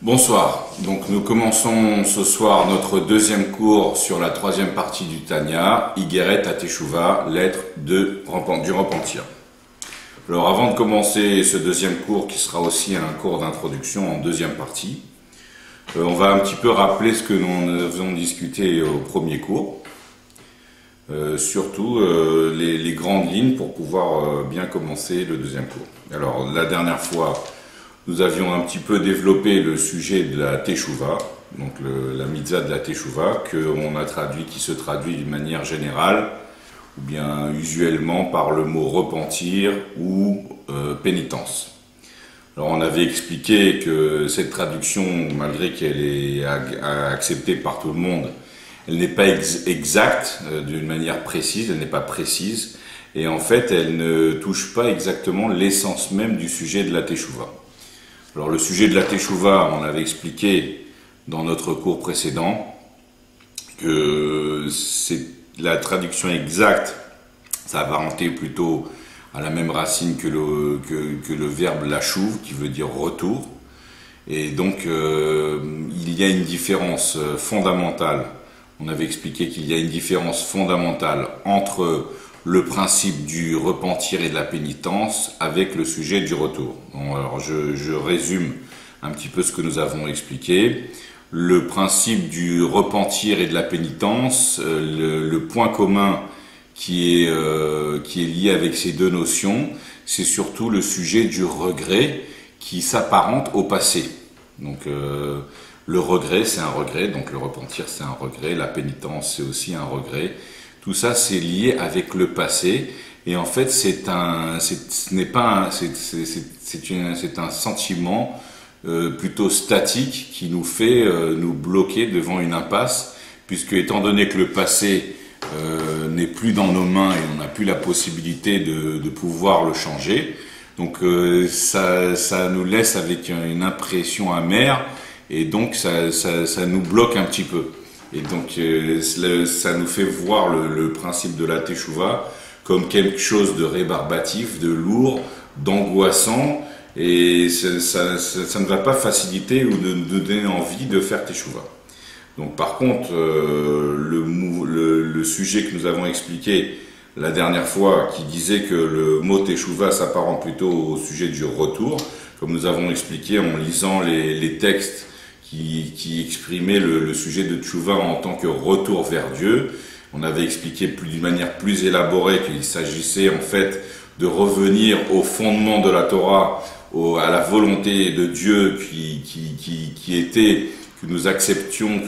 Bonsoir, donc nous commençons ce soir notre deuxième cours sur la troisième partie du Tanya, Igeret HaTeshuvah, lettre du repentir. Alors avant de commencer ce deuxième cours qui sera aussi un cours d'introduction en deuxième partie, on va un petit peu rappeler ce que nous avons discuté au premier cours, surtout les grandes lignes pour pouvoir bien commencer le deuxième cours. Alors la dernière fois, nous avions un petit peu développé le sujet de la Teshuvah, donc la mitzvah de la Teshuvah, qui se traduit d'une manière générale, ou bien usuellement par le mot repentir ou pénitence. Alors on avait expliqué que cette traduction, malgré qu'elle est acceptée par tout le monde, elle n'est pas exacte d'une manière précise, elle n'est pas précise, et en fait elle ne touche pas exactement l'essence même du sujet de la Teshuvah. Alors le sujet de la Teshuvah, on avait expliqué dans notre cours précédent que c'est la traduction exacte, ça apparentait plutôt à la même racine que le verbe lashuv, qui veut dire retour. Et donc il y a une différence fondamentale. On avait expliqué qu'il y a une différence fondamentale entre le principe du repentir et de la pénitence avec le sujet du retour. Bon, alors je résume un petit peu ce que nous avons expliqué. Le principe du repentir et de la pénitence, le point commun qui est lié avec ces deux notions, c'est surtout le sujet du regret qui s'apparente au passé. Donc le regret, c'est un regret, donc le repentir, c'est un regret, la pénitence, c'est aussi un regret. Tout ça, c'est lié avec le passé, et en fait, c'est un sentiment plutôt statique qui nous fait nous bloquer devant une impasse, puisque étant donné que le passé n'est plus dans nos mains et on n'a plus la possibilité de pouvoir le changer, donc ça nous laisse avec une impression amère, et donc ça nous bloque un petit peu. Et donc ça nous fait voir le principe de la Teshuvah comme quelque chose de rébarbatif, de lourd, d'angoissant, et ça ne va pas faciliter ou de donner envie de faire Teshuvah. Donc par contre, le sujet que nous avons expliqué la dernière fois, qui disait que le mot Teshuvah s'apparente plutôt au sujet du retour, comme nous avons expliqué en lisant les textes qui exprimait le sujet de Teshuvah en tant que retour vers Dieu. On avait expliqué d'une manière plus élaborée qu'il s'agissait en fait de revenir au fondement de la Torah, à la volonté de Dieu qui était que nous acceptions,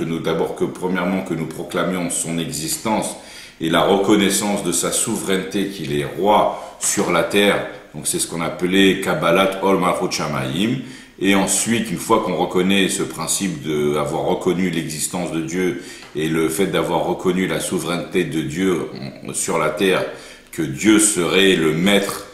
premièrement que nous proclamions son existence et la reconnaissance de sa souveraineté qu'il est roi sur la terre. Donc c'est ce qu'on appelait Kabbalat Ol Malchut Shamayim. Et ensuite, une fois qu'on reconnaît ce principe d'avoir reconnu l'existence de Dieu et le fait d'avoir reconnu la souveraineté de Dieu sur la terre, que Dieu serait le maître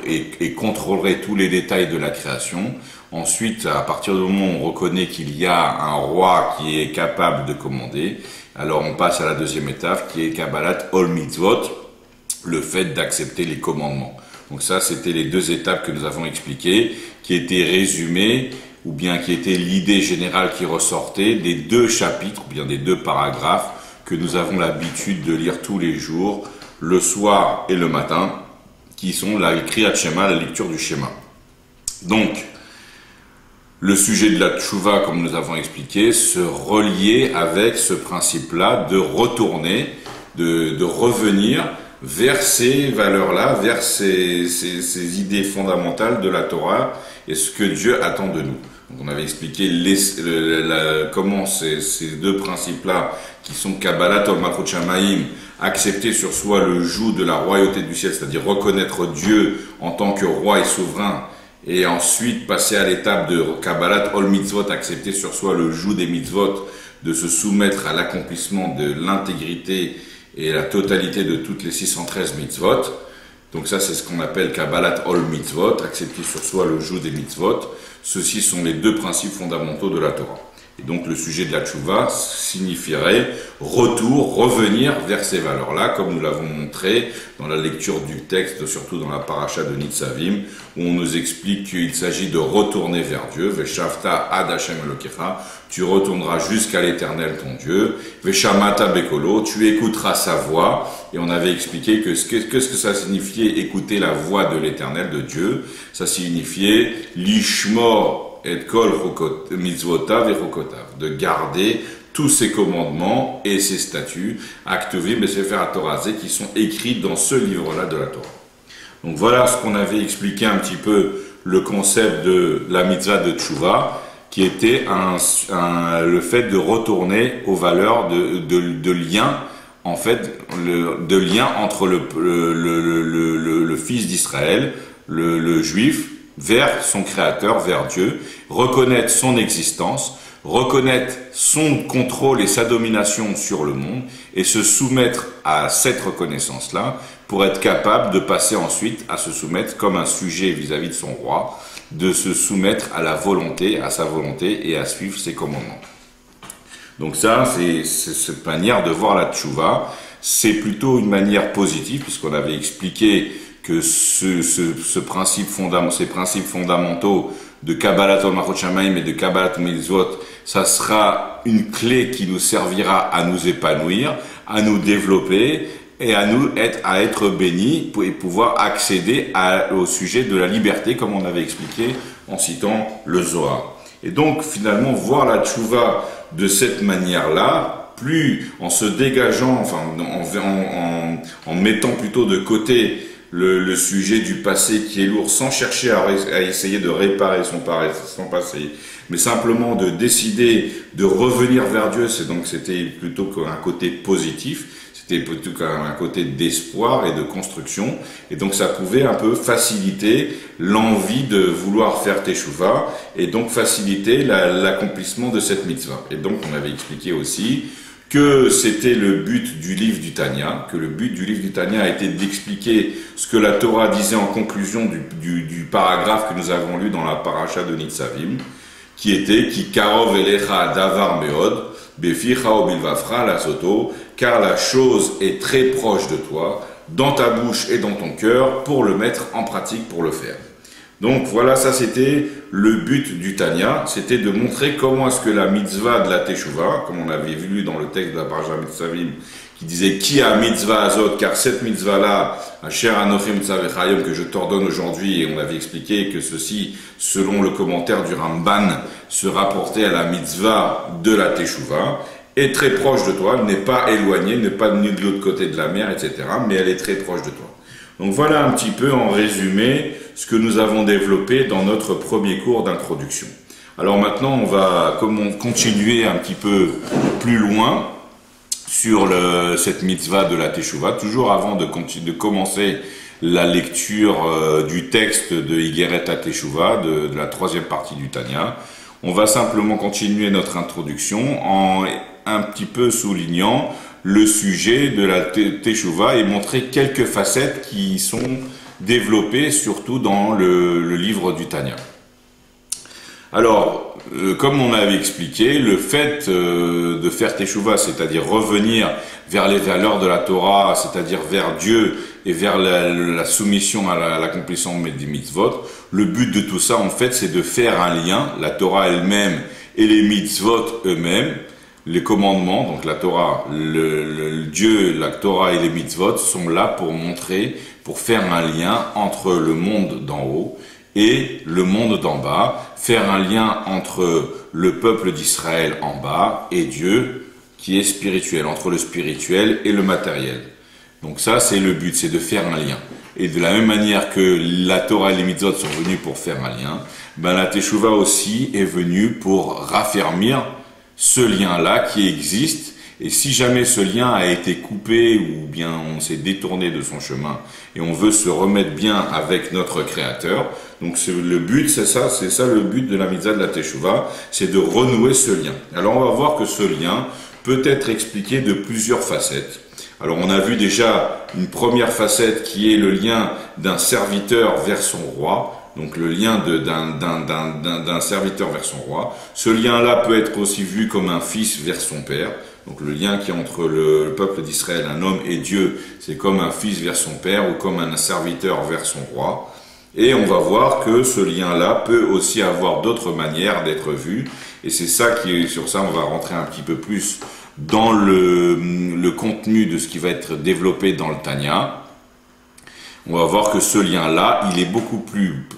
et contrôlerait tous les détails de la création. Ensuite, à partir du moment où on reconnaît qu'il y a un roi qui est capable de commander, alors on passe à la deuxième étape qui est Kabbalat Ol Mitzvot, le fait d'accepter les commandements. Donc ça, c'était les deux étapes que nous avons expliquées, qui étaient résumées, ou bien qui étaient l'idée générale qui ressortait des deux chapitres, ou bien des deux paragraphes que nous avons l'habitude de lire tous les jours, le soir et le matin, qui sont la Kriyat Shema, la lecture du schéma. Donc, le sujet de la Teshuvah, comme nous avons expliqué, se reliait avec ce principe-là de retourner, de revenir vers ces valeurs-là, vers ces idées fondamentales de la Torah et ce que Dieu attend de nous. Donc on avait expliqué comment ces deux principes-là, qui sont Kabbalat Ol Malchut Shamayim, accepter sur soi le joug de la royauté du ciel, c'est-à-dire reconnaître Dieu en tant que roi et souverain, et ensuite passer à l'étape de Kabbalat Ol Mitzvot, accepter sur soi le joug des mitzvot, de se soumettre à l'accomplissement de l'intégrité et la totalité de toutes les 613 mitzvot. Donc ça, c'est ce qu'on appelle Kabbalat Ol Mitzvot, accepter sur soi le joug des mitzvot. Ceux-ci sont les deux principes fondamentaux de la Torah. Et donc le sujet de la tchouva signifierait retour, revenir vers ces valeurs-là, comme nous l'avons montré dans la lecture du texte, surtout dans la paracha de Nitzavim, où on nous explique qu'il s'agit de retourner vers Dieu. Veshavta ad Hashem Elokecha, tu retourneras jusqu'à l'Éternel ton Dieu. Veshamata bekolo, tu écouteras sa voix. Et on avait expliqué que ce que ça signifiait écouter la voix de l'Éternel, de Dieu. Ça signifiait lishmor et kol mitzvotav et chokotav, de garder tous ces commandements et ces statuts, Aktuvim et Sefer HaTorah, qui sont écrits dans ce livre-là de la Torah. Donc voilà ce qu'on avait expliqué un petit peu, le concept de la mitzvah de Tchouva, qui était le fait de retourner aux valeurs de lien, en fait, de lien entre le fils d'Israël, le juif, vers son créateur, vers Dieu, reconnaître son existence, reconnaître son contrôle et sa domination sur le monde et se soumettre à cette reconnaissance-là pour être capable de passer ensuite à se soumettre comme un sujet vis-à-vis de son roi, de se soumettre à la volonté, à sa volonté et à suivre ses commandements. Donc ça, c'est cette manière de voir la tchouva. C'est plutôt une manière positive puisqu'on avait expliqué que ces principes fondamentaux de Kabbalat Olmachot Shamayim et de Kabbalat Mitzvot, ça sera une clé qui nous servira à nous épanouir, à nous développer et à être bénis et pouvoir accéder au sujet de la liberté, comme on avait expliqué en citant le Zohar. Et donc, finalement, voir la tchouva de cette manière-là, plus en se dégageant, enfin, en mettant plutôt de côté le sujet du passé qui est lourd, sans chercher à essayer de réparer son passé, mais simplement de décider de revenir vers Dieu. C'était plutôt un côté positif, c'était plutôt un côté d'espoir et de construction, et donc ça pouvait un peu faciliter l'envie de vouloir faire Teshuvah, et donc faciliter l'accomplissement de cette mitzvah. Et donc on avait expliqué aussi que c'était le but du livre du Tanya, que le but du livre du Tanya a été d'expliquer ce que la Torah disait en conclusion du paragraphe que nous avons lu dans la paracha de Nitzavim, qui était « Ki karov elecha davar meod, beficha o bilvafra la soto » car la chose est très proche de toi, dans ta bouche et dans ton cœur, pour le mettre en pratique, pour le faire. Donc voilà, ça c'était le but du Tanya, c'était de montrer comment est-ce que la mitzvah de la Teshuvah, comme on avait vu dans le texte de la Parashat Nitzavim, qui disait qui a mitzvah azot, car cette mitzvah-là, Asher Anochi Mitzvah Vechayom, que je t'ordonne aujourd'hui, et on avait expliqué que ceci, selon le commentaire du Ramban, se rapportait à la mitzvah de la Teshuvah, est très proche de toi, n'est pas éloignée, n'est pas venue de l'autre côté de la mer, etc., mais elle est très proche de toi. Donc voilà un petit peu en résumé ce que nous avons développé dans notre premier cours d'introduction. Alors maintenant, on va continuer un petit peu plus loin sur cette mitzvah de la Teshuvah, toujours avant de commencer la lecture du texte de Igeret HaTeshuvah, de la troisième partie du Tanya. On va simplement continuer notre introduction en un petit peu soulignant le sujet de la Teshuvah et montrer quelques facettes qui sont développées surtout dans le livre du Tanya. Alors, comme on avait expliqué, le fait de faire Teshuvah, c'est-à-dire revenir vers les valeurs de la Torah, c'est-à-dire vers Dieu et vers la soumission à l'accomplissement des mitzvot, le but de tout ça, en fait, c'est de faire un lien, la Torah elle-même et les mitzvot eux-mêmes, les commandements, donc la Torah, Dieu, la Torah et les mitzvot sont là pour montrer, pour faire un lien entre le monde d'en haut et le monde d'en bas, faire un lien entre le peuple d'Israël en bas et Dieu qui est spirituel, entre le spirituel et le matériel. Donc ça, c'est le but, c'est de faire un lien. Et de la même manière que la Torah et les mitzvot sont venus pour faire un lien, ben la Teshuvah aussi est venue pour raffermir ce lien-là qui existe. Et si jamais ce lien a été coupé ou bien on s'est détourné de son chemin et on veut se remettre bien avec notre Créateur, donc le but, c'est ça le but de la mitzvah de la Teshuvah, c'est de renouer ce lien. Alors on va voir que ce lien peut être expliqué de plusieurs facettes. Alors on a vu déjà une première facette qui est le lien d'un serviteur vers son roi. donc le lien d'un serviteur vers son roi. Ce lien-là peut être aussi vu comme un fils vers son père. Donc le lien qui est entre le peuple d'Israël, un homme et Dieu, c'est comme un fils vers son père ou comme un serviteur vers son roi. Et on va voir que ce lien-là peut aussi avoir d'autres manières d'être vu. Et c'est ça sur ça, on va rentrer un petit peu plus dans le contenu de ce qui va être développé dans le Tanya. On va voir que ce lien-là, il est beaucoup plus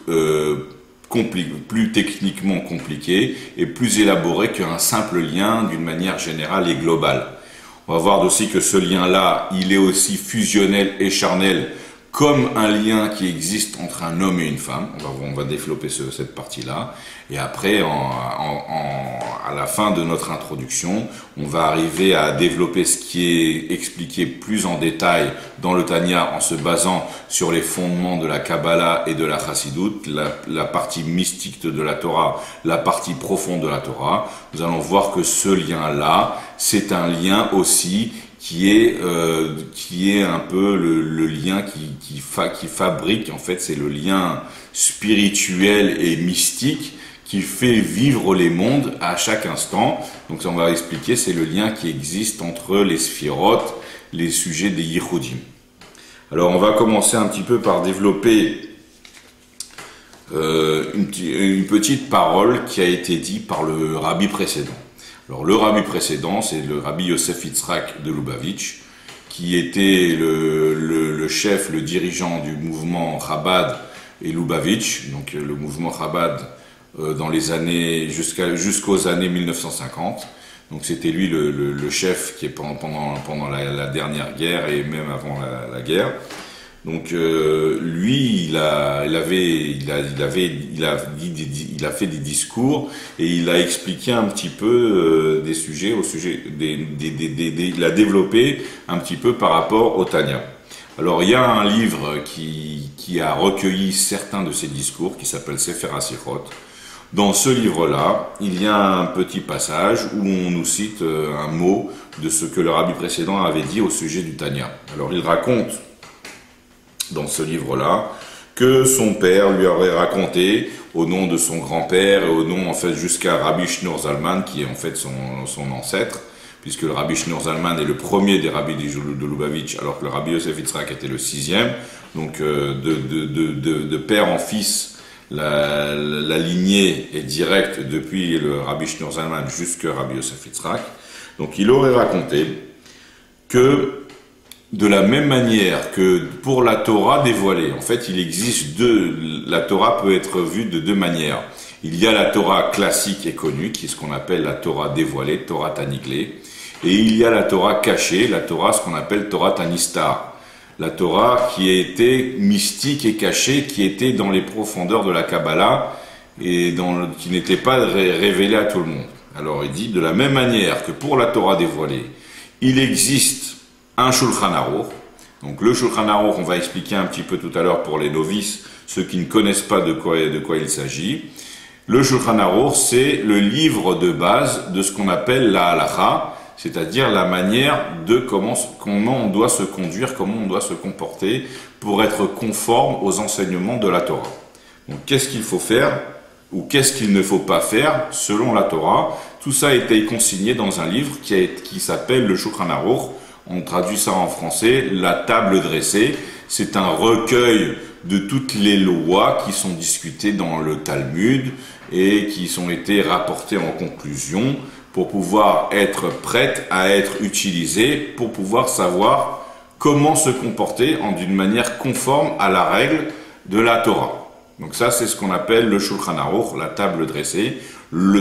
plus techniquement compliqué et plus élaboré qu'un simple lien d'une manière générale et globale. On va voir aussi que ce lien-là, il est aussi fusionnel et charnel comme un lien qui existe entre un homme et une femme. On va développer cette partie-là. Et après, à la fin de notre introduction, on va arriver à développer ce qui est expliqué plus en détail dans le Tanya en se basant sur les fondements de la Kabbalah et de la Chassidut, la partie mystique de la Torah, la partie profonde de la Torah. Nous allons voir que ce lien-là, c'est un lien aussi qui est un peu le lien qui fabrique, en fait, c'est le lien spirituel et mystique qui fait vivre les mondes à chaque instant. Donc ça, on va expliquer, c'est le lien qui existe entre les sphirotes, les sujets des Yichudim. Alors on va commencer un petit peu par développer une petite parole qui a été dite par le rabbi précédent. Alors le rabbi précédent, c'est le rabbi Yosef Yitzhak de Lubavitch, qui était le chef, le dirigeant du mouvement Chabad et Lubavitch, donc le mouvement Chabad dans les années jusqu'aux années 1950. Donc c'était lui le chef qui est pendant la dernière guerre et même avant la guerre. Donc lui, il a fait des discours et il a expliqué un petit peu des sujets, il a développé un petit peu par rapport au Tanya. Alors il y a un livre qui a recueilli certains de ces discours qui s'appelle Sefer HaSichot. Dans ce livre-là, il y a un petit passage où on nous cite un mot de ce que le rabbi précédent avait dit au sujet du Tanya. Alors il raconte dans ce livre-là que son père lui aurait raconté au nom de son grand-père et au nom en fait jusqu'à Rabbi Shneur Zalman qui est en fait son ancêtre, puisque le Rabbi Shneur Zalman est le premier des rabbis de Lubavitch alors que le Rabbi Yosef Yitzhak était le sixième. Donc de père en fils, la lignée est directe depuis le Rabbi Shneur Zalman jusqu'à Rabbi Yosef Yitzhak. Donc il aurait raconté que de la même manière que pour la Torah dévoilée, en fait, il existe la Torah peut être vue de deux manières. Il y a la Torah classique et connue, qui est ce qu'on appelle la Torah dévoilée, Torah Taniglé, et il y a la Torah cachée, la Torah, ce qu'on appelle Torah Tanistar. La Torah qui a été mystique et cachée, qui était dans les profondeurs de la Kabbalah, et qui n'était pas révélée à tout le monde. Alors il dit, de la même manière que pour la Torah dévoilée, il existe un Shulchan Aruch. Donc le Shulchan Aruch, on va expliquer un petit peu tout à l'heure pour les novices, ceux qui ne connaissent pas de quoi il s'agit. Le Shulchan Aruch, c'est le livre de base de ce qu'on appelle la halacha, c'est-à-dire la manière de comment on doit se conduire, comment on doit se comporter pour être conforme aux enseignements de la Torah. Donc qu'est-ce qu'il faut faire ou qu'est-ce qu'il ne faut pas faire selon la Torah. Tout ça a été consigné dans un livre qui s'appelle le Shulchan Aruch. On traduit ça en français, la table dressée. C'est un recueil de toutes les lois qui sont discutées dans le Talmud et qui ont été rapportées en conclusion pour pouvoir être prêtes à être utilisées, pour pouvoir savoir comment se comporter d'une manière conforme à la règle de la Torah. Donc ça, c'est ce qu'on appelle le Shulchan Aruch, la table dressée.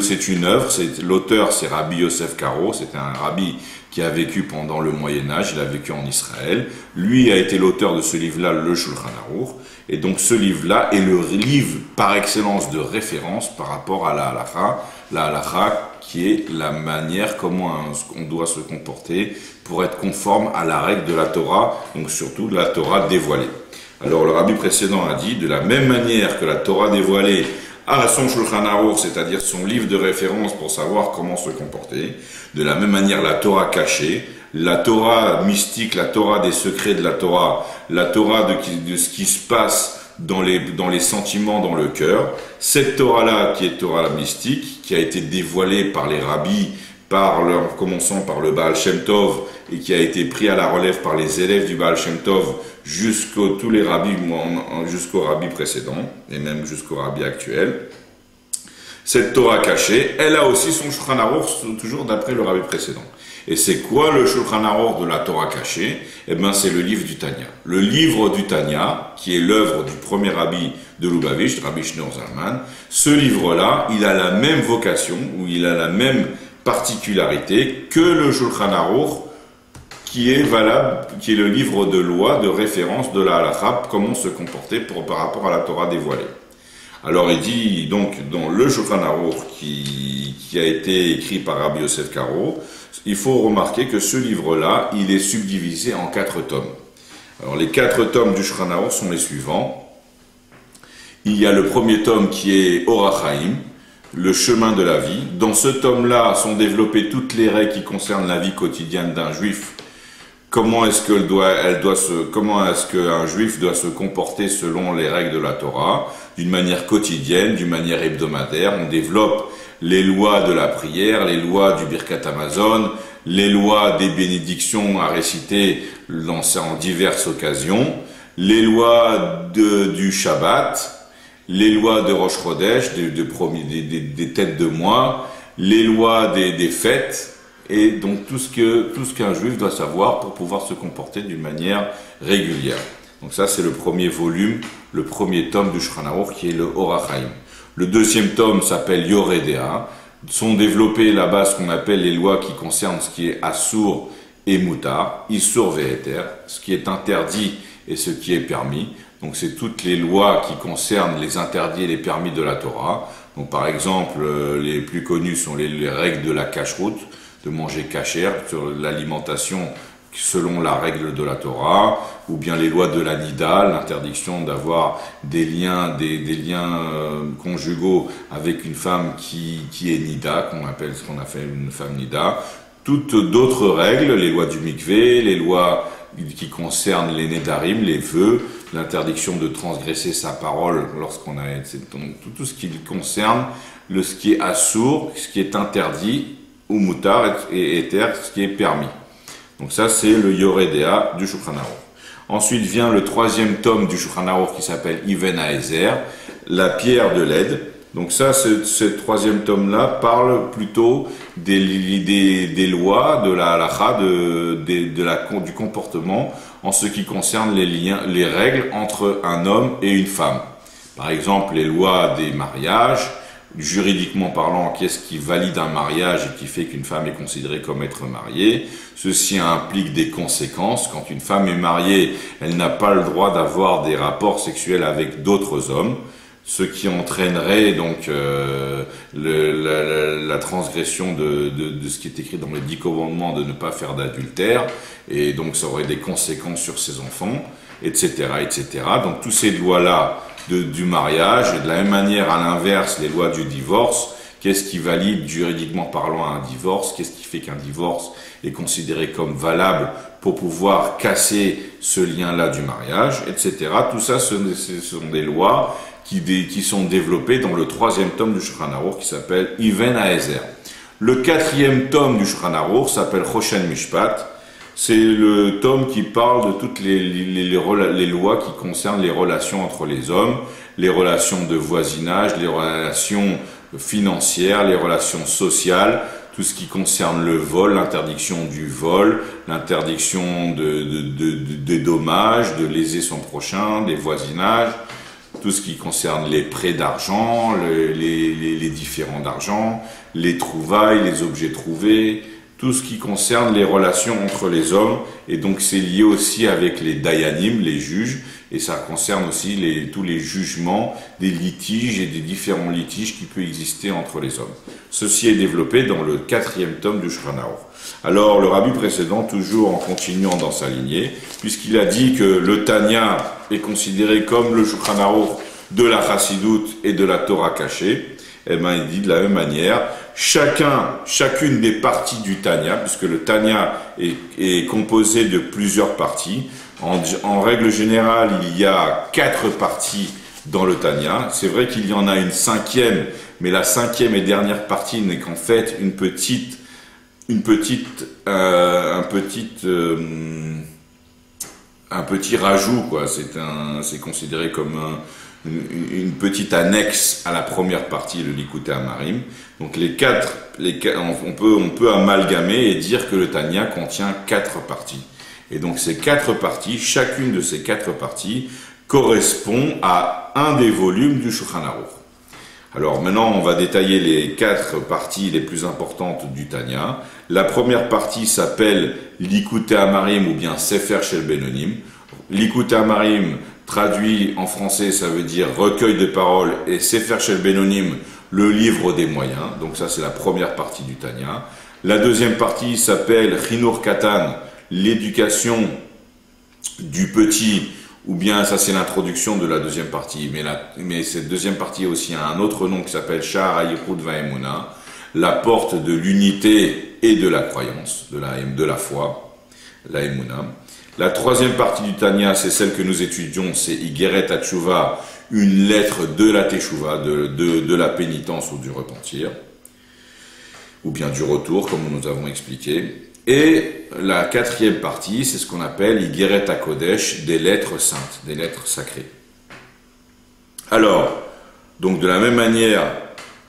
C'est une œuvre, l'auteur c'est Rabbi Yosef Karo, c'était un rabbi qui a vécu pendant le Moyen-Âge, il a vécu en Israël. Lui a été l'auteur de ce livre-là, le Shulchan Aruch. Et donc ce livre-là est le livre par excellence de référence par rapport à la halakha. La halakha qui est la manière comment on doit se comporter pour être conforme à la règle de la Torah, donc surtout de la Torah dévoilée. Alors le rabbi précédent a dit, de la même manière que la Torah dévoilée a son Shulchan Aruch, c'est-à-dire son livre de référence pour savoir comment se comporter. De la même manière, la Torah cachée, la Torah mystique, la Torah des secrets de la Torah de ce qui se passe dans les sentiments, dans le cœur. Cette Torah-là, qui est Torah mystique, qui a été dévoilée par les rabbis, en commençant par le Baal Shem Tov, et qui a été pris à la relève par les élèves du Baal Shem Tov jusqu'au rabbi précédent, et même jusqu'au rabbi actuel. Cette Torah cachée, elle a aussi son Shulchan Aruch, toujours d'après le rabbi précédent. Et c'est quoi le Shulchan Aruch de la Torah cachée? Eh bien, c'est le livre du Tanya. Le livre du Tanya, qui est l'œuvre du premier rabbi de Lubavitch, Rabbi Shneur Zalman, ce livre-là, il a la même vocation, ou il a la même particularité que le Shulchan Aruch, qui est valable, qui est le livre de loi, de référence de la halakha, comment se comporter par rapport à la Torah dévoilée. Alors il dit donc dans le Shulchan Aruch qui a été écrit par Rabbi Yosef Karo, il faut remarquer que ce livre-là, il est subdivisé en 4 tomes. Alors les 4 tomes du Shulchan Aruch sont les suivants. Il y a le premier tome qui est Orach Chaim, le chemin de la vie. Dans ce tome-là sont développées toutes les règles qui concernent la vie quotidienne d'un juif. Comment est-ce qu'un juif doit se comporter selon les règles de la Torah, d'une manière quotidienne, d'une manière hebdomadaire. On développe les lois de la prière, les lois du Birkat Hamazon, les lois des bénédictions à réciter en diverses occasions, les lois du Shabbat, les lois de Rosh Chodesh, des têtes de mois, les lois des fêtes, et donc tout ce qu'un juif doit savoir pour pouvoir se comporter d'une manière régulière. Donc ça, c'est le premier volume, le premier tome du Shulchan Aruch, qui est le Orach Chaim. Le deuxième tome s'appelle Yoreh De'ah. Sont développées là-bas ce qu'on appelle les lois qui concernent ce qui est Assour et Mutar, Issur ve'Heter, ce qui est interdit et ce qui est permis. Donc c'est toutes les lois qui concernent les interdits et les permis de la Torah. Donc par exemple, les plus connus sont les règles de la kashrut, de manger kasher, sur l'alimentation selon la règle de la Torah, ou bien les lois de la Nida, l'interdiction d'avoir des liens conjugaux avec une femme qui est Nida, ce qu'on appelle une femme Nida. Toutes d'autres règles, les lois du mikvé, les lois qui concernent les nedarim, les vœux, l'interdiction de transgresser sa parole lorsqu'on a tout ce qui concerne ce qui est assour, ce qui est interdit, ou mutar et éther, ce qui est permis. Donc ça, c'est le Yoreh De'ah du Shulchan Aruch. Ensuite vient le troisième tome du Shulchan Aruch qui s'appelle Even HaEzer, la pierre de l'aide. Donc ça, ce troisième tome-là parle plutôt des lois, de la halakha, du comportement en ce qui concerne les règles entre un homme et une femme. Par exemple, les lois des mariages. Juridiquement parlant, qu'est-ce qui valide un mariage et qui fait qu'une femme est considérée comme être mariée? Ceci implique des conséquences. Quand une femme est mariée, elle n'a pas le droit d'avoir des rapports sexuels avec d'autres hommes, ce qui entraînerait donc la transgression de ce qui est écrit dans les 10 commandements de ne pas faire d'adultère, et donc ça aurait des conséquences sur ses enfants, etc., etc. Donc toutes ces lois-là du mariage, et de la même manière, à l'inverse, les lois du divorce, qu'est-ce qui valide juridiquement parlant un divorce, qu'est-ce qui fait qu'un divorce est considéré comme valable pour pouvoir casser ce lien-là du mariage, etc. Tout ça, ce sont des lois qui sont développées dans le troisième tome du Shulchan Aruch qui s'appelle Even HaEzer. Le quatrième tome du Shulchan Aruch s'appelle Choshen Mishpat. C'est le tome qui parle de toutes les lois qui concernent les relations entre les hommes, les relations de voisinage, les relations financières, les relations sociales, tout ce qui concerne le vol, l'interdiction du vol, l'interdiction des dommages, de léser son prochain, des voisinages, tout ce qui concerne les prêts d'argent, les différents d'argent, les trouvailles, les objets trouvés, tout ce qui concerne les relations entre les hommes, et donc c'est lié aussi avec les dayanim, les juges, et ça concerne aussi tous les jugements des litiges et des différents litiges qui peuvent exister entre les hommes. Ceci est développé dans le quatrième tome du Shulchan Aruch. Alors le rabbi précédent, toujours en continuant dans sa lignée, puisqu'il a dit que le Tanya est considéré comme le Shulchan Aruch de la Chassidoute et de la Torah cachée, eh bien il dit de la même manière, chacune des parties du Tanya, puisque le Tanya est composé de plusieurs parties. En règle générale, il y a 4 parties dans le Tanya. C'est vrai qu'il y en a une 5e, mais la 5e et dernière partie n'est qu'en fait un petit rajout, quoi. C'est considéré comme une petite annexe à la première partie, le Likutei Amarim. Donc on peut amalgamer et dire que le Tanya contient 4 parties. Et donc ces 4 parties, chacune de ces 4 parties correspond à un des volumes du Shulchan Aruch. Alors maintenant, on va détailler les 4 parties les plus importantes du Tanya. La première partie s'appelle Likutei Amarim ou bien Sefer Shel Benonim. Likutei Amarim, traduit en français, ça veut dire recueil de paroles, et Sefer Shel Benonim, le livre des moyens. Donc ça, c'est la première partie du Tanya. La deuxième partie s'appelle Chinur Katan, l'éducation du petit, ou bien ça c'est l'introduction de la deuxième partie, mais cette deuxième partie aussi a un autre nom qui s'appelle Sha'ar HaYichud VaEmuna, la porte de l'unité et de la croyance, de la foi, la Emuna. La troisième partie du Tanya, c'est celle que nous étudions, c'est Igeret HaTshuva, une lettre de la Teshuva, de la pénitence ou du repentir, ou bien du retour, comme nous avons expliqué. Et la quatrième partie, c'est ce qu'on appelle Igeret HaKodesh, des lettres saintes, des lettres sacrées. Alors, donc de la même manière,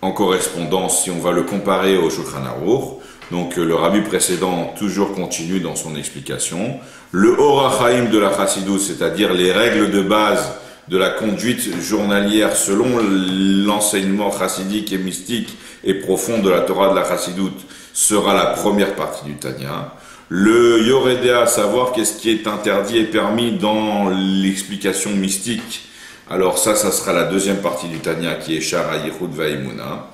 en correspondance, si on va le comparer au Shulchan Aruch, donc le rabbi précédent toujours continue dans son explication. Le Orach Chaim de la Chassidut, c'est-à-dire les règles de base de la conduite journalière selon l'enseignement chassidique et mystique et profond de la Torah de la Chassidut, sera la première partie du Tanya. Le Yoredea, savoir qu'est-ce qui est interdit et permis dans l'explication mystique. Alors ça sera la deuxième partie du Tanya qui est Sha'ar HaYichud VaEmuna.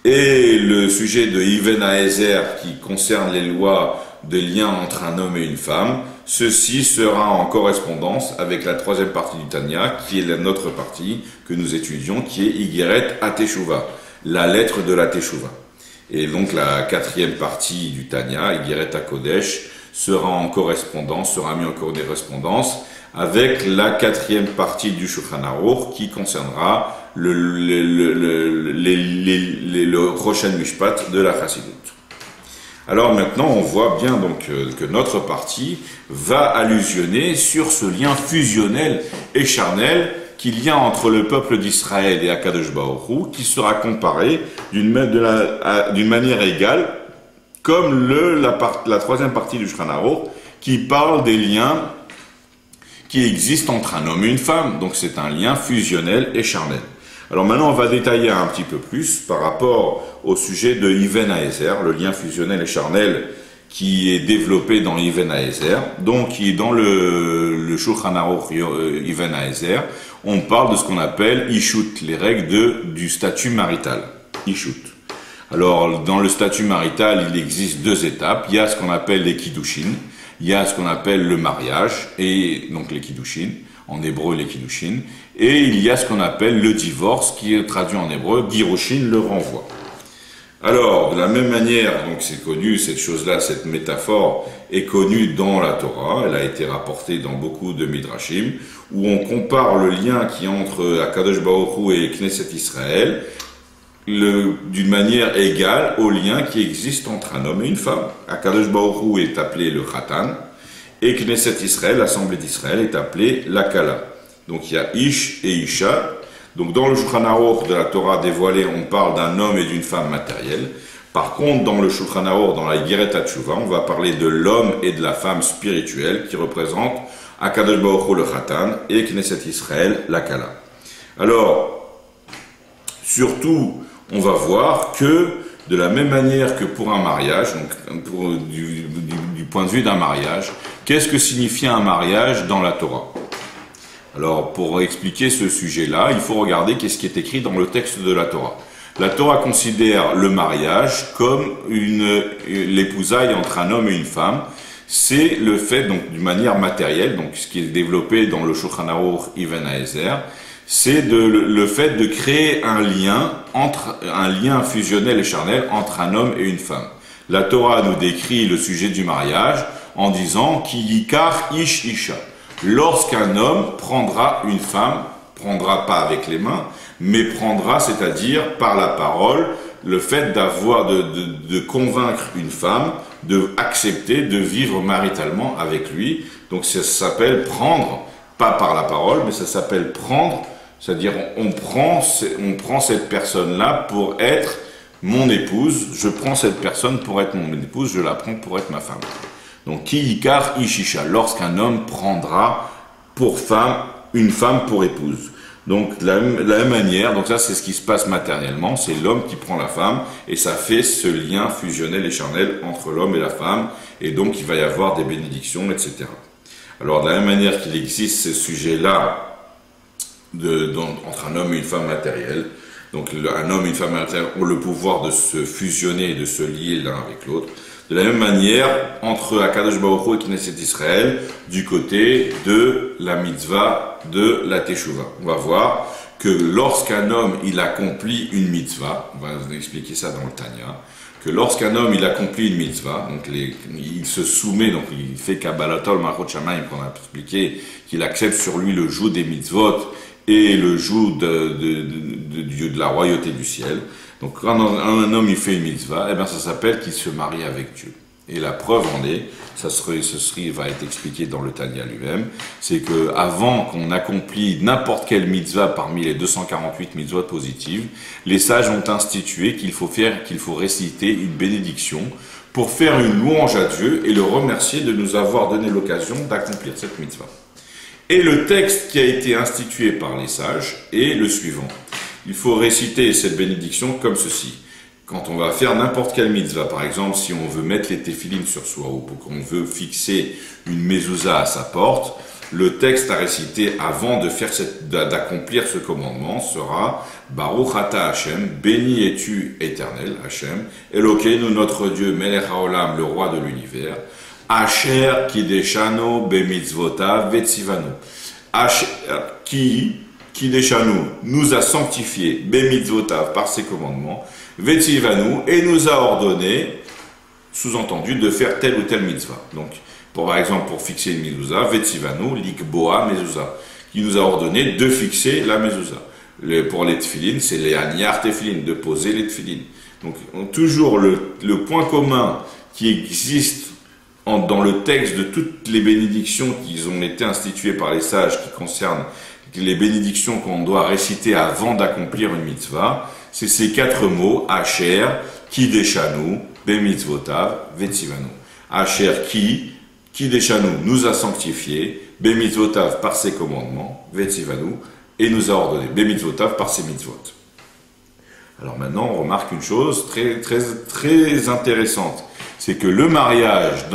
Et le sujet de Even HaEzer qui concerne les lois de lien entre un homme et une femme, ceci sera en correspondance avec la troisième partie du Tanya qui est notre partie que nous étudions, qui est Igeret HaTeshuva, la lettre de la Teshuva. Et donc la quatrième partie du Tanya, Igeret HaKodesh, sera mis en correspondance avec la quatrième partie du Shulchan Aruch qui concernera le Rosh Mishpat de la Chassidut. Alors maintenant, on voit bien donc que notre partie va allusionner sur ce lien fusionnel et charnel qu'il y a entre le peuple d'Israël et Akadosh Baruch Hu, qui sera comparé d'une manière égale, comme la troisième partie du Shulchan Aruch, qui parle des liens qui existent entre un homme et une femme. Donc c'est un lien fusionnel et charnel. Alors maintenant, on va détailler un petit peu plus par rapport au sujet de Even HaEzer, le lien fusionnel et charnel qui est développé dans Even HaEzer. Donc, dans le Shulchan Aruch Even HaEzer, on parle de ce qu'on appelle Ishut, les règles du statut marital. Ishut. Alors, dans le statut marital, il existe 2 étapes. Il y a ce qu'on appelle les Kiddushin, il y a ce qu'on appelle le mariage, et donc les Kiddushin, en hébreu les Kiddushin, et il y a ce qu'on appelle le divorce, qui est traduit en hébreu, Girushin, le renvoi. Alors, de la même manière, donc c'est connu, cette chose-là, cette métaphore est connue dans la Torah, elle a été rapportée dans beaucoup de Midrashim, où on compare le lien qui est entre Akadosh Baruch Hu et Knesset Israël, d'une manière égale au lien qui existe entre un homme et une femme. Akadosh Baruch Hu est appelé le Khatan, et Knesset Israël, l'Assemblée d'Israël, est appelée la Kala. Donc il y a Ish et Isha. Donc dans le Shulchan Aruch de la Torah dévoilée, on parle d'un homme et d'une femme matérielle. Par contre, dans le Shulchan Aruch, dans la Igeret HaTshuva, on va parler de l'homme et de la femme spirituelle qui représentent Akadosh Baruch Hu le Khatan et Knesset Israël la Kala. Alors, surtout, on va voir que de la même manière que pour un mariage, donc du point de vue d'un mariage, qu'est-ce que signifie un mariage dans la Torah? Alors, pour expliquer ce sujet-là, il faut regarder qu'est-ce qui est écrit dans le texte de la Torah. La Torah considère le mariage comme l'épousaille entre un homme et une femme. C'est le fait, donc, d'une manière matérielle, donc ce qui est développé dans le Shulchan Aruch Even HaEzer, c'est le fait de créer un lien fusionnel et charnel entre un homme et une femme. La Torah nous décrit le sujet du mariage en disant « Ki yikar ish isha ». lorsqu'un homme prendra une femme, prendra pas avec les mains, mais prendra, c'est-à-dire par la parole, le fait de convaincre une femme de accepter de vivre maritalement avec lui. Donc ça s'appelle prendre, pas par la parole, mais ça s'appelle prendre, c'est-à-dire on prend cette personne-là pour être mon épouse, je prends cette personne pour être mon épouse, je la prends pour être ma femme. Donc ki yikar ishisha, lorsqu'un homme prendra pour femme une femme pour épouse. Donc de la même manière, donc ça c'est ce qui se passe matériellement, c'est l'homme qui prend la femme et ça fait ce lien fusionnel et charnel entre l'homme et la femme et donc il va y avoir des bénédictions, etc. Alors de la même manière qu'il existe ce sujet-là entre un homme et une femme matérielle, donc un homme et une femme matérielle ont le pouvoir de se fusionner et de se lier l'un avec l'autre. De la même manière, entre Akadosh Baruch Hu et Knesset Israël, du côté de la mitzvah de la Teshuvah. On va voir que lorsqu'un homme il accomplit une mitzvah, on va vous expliquer ça dans le Tanya, que lorsqu'un homme il accomplit une mitzvah, donc il se soumet, donc il fait Kabbalatol Malchut Shamayim, qu'on a expliqué, qu'il accepte sur lui le joug des mitzvot et le joug de la royauté du ciel. Donc quand un homme il fait une mitzvah, eh bien ça s'appelle qu'il se marie avec Dieu. Et la preuve en est, va être expliqué dans le Tanya lui-même, c'est que avant qu'on accomplit n'importe quelle mitzvah parmi les 248 mitzvot positives, les sages ont institué qu'il faut réciter une bénédiction pour faire une louange à Dieu et le remercier de nous avoir donné l'occasion d'accomplir cette mitzvah. Et le texte qui a été institué par les sages est le suivant. Il faut réciter cette bénédiction comme ceci. Quand on va faire n'importe quelle mitzvah, par exemple, si on veut mettre les téphilines sur soi ou qu'on veut fixer une mezouza à sa porte, le texte à réciter avant d'accomplir ce commandement sera Baruch ata Hashem, béni es-tu éternel Hashem, Elokeinu notre Dieu, Melech haolam, le roi de l'univers, Asher kideshano bemitzvotav vetzivanu, Asher Kideshanu nous a sanctifiés, Bemitzvotav, par ses commandements, Vetzivanu, et nous a ordonné, sous-entendu, de faire telle ou telle mitzvah. Donc, par exemple, pour fixer une mezouza, Vetzivanu, Likboa, mezouza, qui nous a ordonné de fixer la mezouza. Pour les tefilines, c'est les aniar tefilines, de poser les tefilines. Donc, toujours le point commun qui existe dans le texte de toutes les bénédictions qui ont été instituées par les sages qui concernent les bénédictions qu'on doit réciter avant d'accomplir une mitzvah, c'est ces 4 mots, Asher, Kideshanu, Bemitzvotav, Vetzivanu. Asher Kideshanu nous a sanctifiés, Bemitzvotav par ses commandements, Vetzivanu, et nous a ordonné, Bemitzvotav par ses mitzvot. Alors maintenant, on remarque une chose très, très, très intéressante, c'est que le mariage,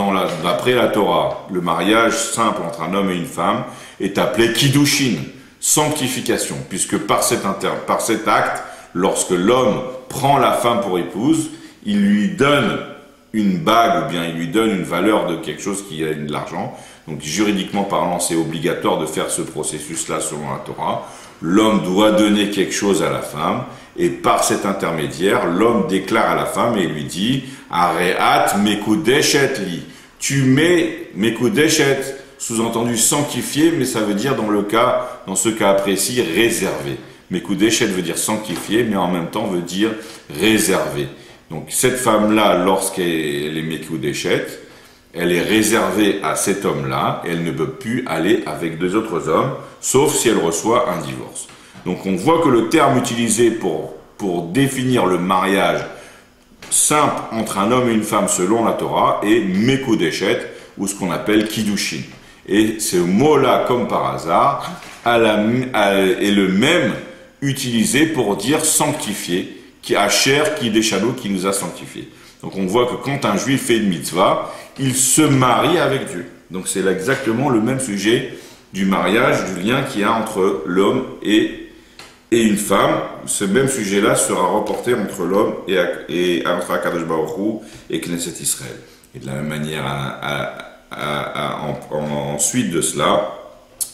d'après la Torah, le mariage simple entre un homme et une femme, est appelé Kiddushin, sanctification, puisque par cet acte, lorsque l'homme prend la femme pour épouse, il lui donne une bague ou bien il lui donne une valeur de quelque chose qui a de l'argent. Donc juridiquement parlant, c'est obligatoire de faire ce processus-là selon la Torah. L'homme doit donner quelque chose à la femme et par cet intermédiaire, l'homme déclare à la femme et lui dit « Areat mekudeshet li » tu mets mekudeshet, sous-entendu sanctifié, mais ça veut dire dans ce cas précis, réservé. Mekudeshet veut dire sanctifié, mais en même temps veut dire réservé. Donc cette femme-là, lorsqu'elle est mekudeshet, elle est réservée à cet homme-là, elle ne peut plus aller avec 2 autres hommes, sauf si elle reçoit un divorce. Donc on voit que le terme utilisé pour définir le mariage simple entre un homme et une femme selon la Torah est mekudeshet, ou ce qu'on appelle kiddushin. Et ce mot-là, comme par hasard, est le même utilisé pour dire sanctifié, qui a cher, qui déchano, qui nous a sanctifiés. Donc on voit que quand un juif fait une mitzvah, il se marie avec Dieu. Donc c'est exactement le même sujet du mariage, du lien qu'il y a entre l'homme et une femme. Ce même sujet-là sera reporté entre l'homme et entre Akadosh Baruch Hu et Knesset Israël. Et de la même manière, ensuite de cela,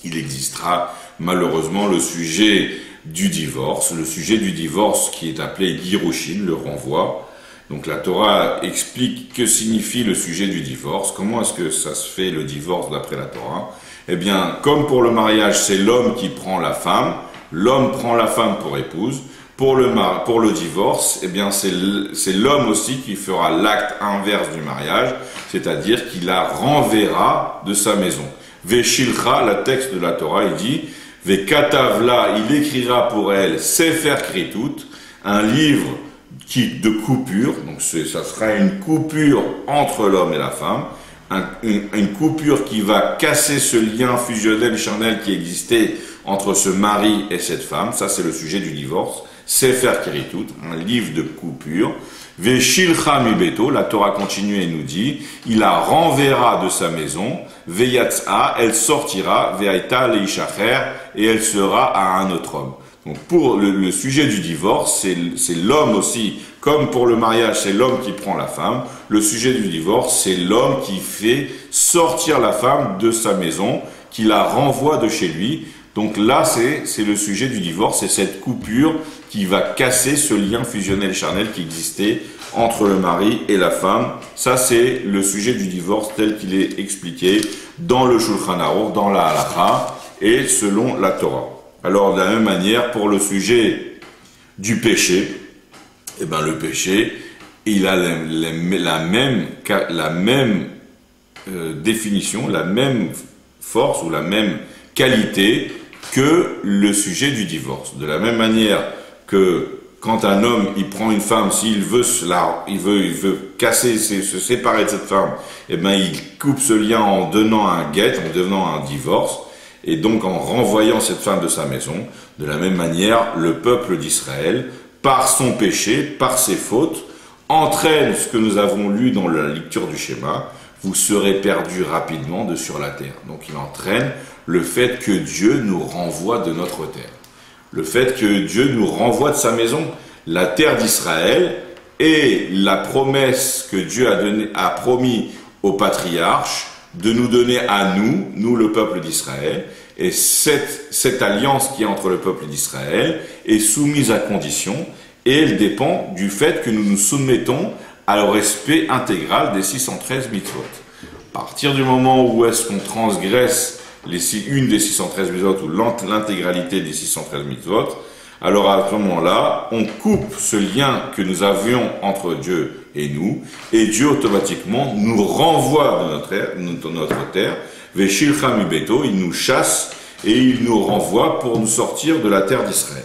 il existera malheureusement le sujet du divorce qui est appelé Girushin, le renvoi. Donc la Torah explique que signifie le sujet du divorce, comment est-ce que ça se fait le divorce d'après la Torah. Eh bien, comme pour le mariage, c'est l'homme qui prend la femme, l'homme prend la femme pour épouse. Pour le divorce, eh bien, c'est l'homme aussi qui fera l'acte inverse du mariage, c'est-à-dire qu'il la renverra de sa maison. Veshilcha, le texte de la Torah, il dit, Vekatavla, il écrira pour elle Sefer Kritut, un livre de coupure, donc ça sera une coupure entre l'homme et la femme, une coupure qui va casser ce lien fusionnel charnel qui existait entre ce mari et cette femme. Ça, c'est le sujet du divorce. Sefer Kritut, un livre de coupure. Veshilcha mibeto, la Torah continue et nous dit, il la renverra de sa maison. Veyatza, elle sortira. Ve'aita leishacher, et elle sera à un autre homme. Donc pour le sujet du divorce, c'est l'homme aussi, comme pour le mariage, c'est l'homme qui prend la femme. Le sujet du divorce, c'est l'homme qui fait sortir la femme de sa maison, qui la renvoie de chez lui. Donc là, c'est le sujet du divorce, c'est cette coupure qui va casser ce lien fusionnel charnel qui existait entre le mari et la femme. Ça, c'est le sujet du divorce tel qu'il est expliqué dans le Shulchan Aruch, dans la Halacha et selon la Torah. Alors, de la même manière, pour le sujet du péché, eh ben, le péché, il a la même définition, la même force ou la même qualité que le sujet du divorce. De la même manière que quand un homme il prend une femme, s'il veut il veut casser, se séparer de cette femme, eh ben il coupe ce lien en donnant un guet, en donnant un divorce, et donc en renvoyant cette femme de sa maison. De la même manière, le peuple d'Israël, par son péché, par ses fautes, entraîne ce que nous avons lu dans la lecture du schéma. Vous serez perdus rapidement de sur la terre. Donc il entraîne le fait que Dieu nous renvoie de notre terre. Le fait que Dieu nous renvoie de sa maison. La terre d'Israël et la promesse que Dieu a promis aux patriarches de nous donner à nous le peuple d'Israël. Et cette alliance qui est entre le peuple d'Israël est soumise à condition et elle dépend du fait que nous nous soumettons au respect intégral des 613 mitzvot. À partir du moment où est-ce qu'on transgresse une des 613 mitzvot ou l'intégralité des 613 mitzvot, alors à ce moment-là, on coupe ce lien que nous avions entre Dieu et nous, et Dieu automatiquement nous renvoie de notre terre. Veshilcha mibeto, il nous chasse et il nous renvoie pour nous sortir de la terre d'Israël.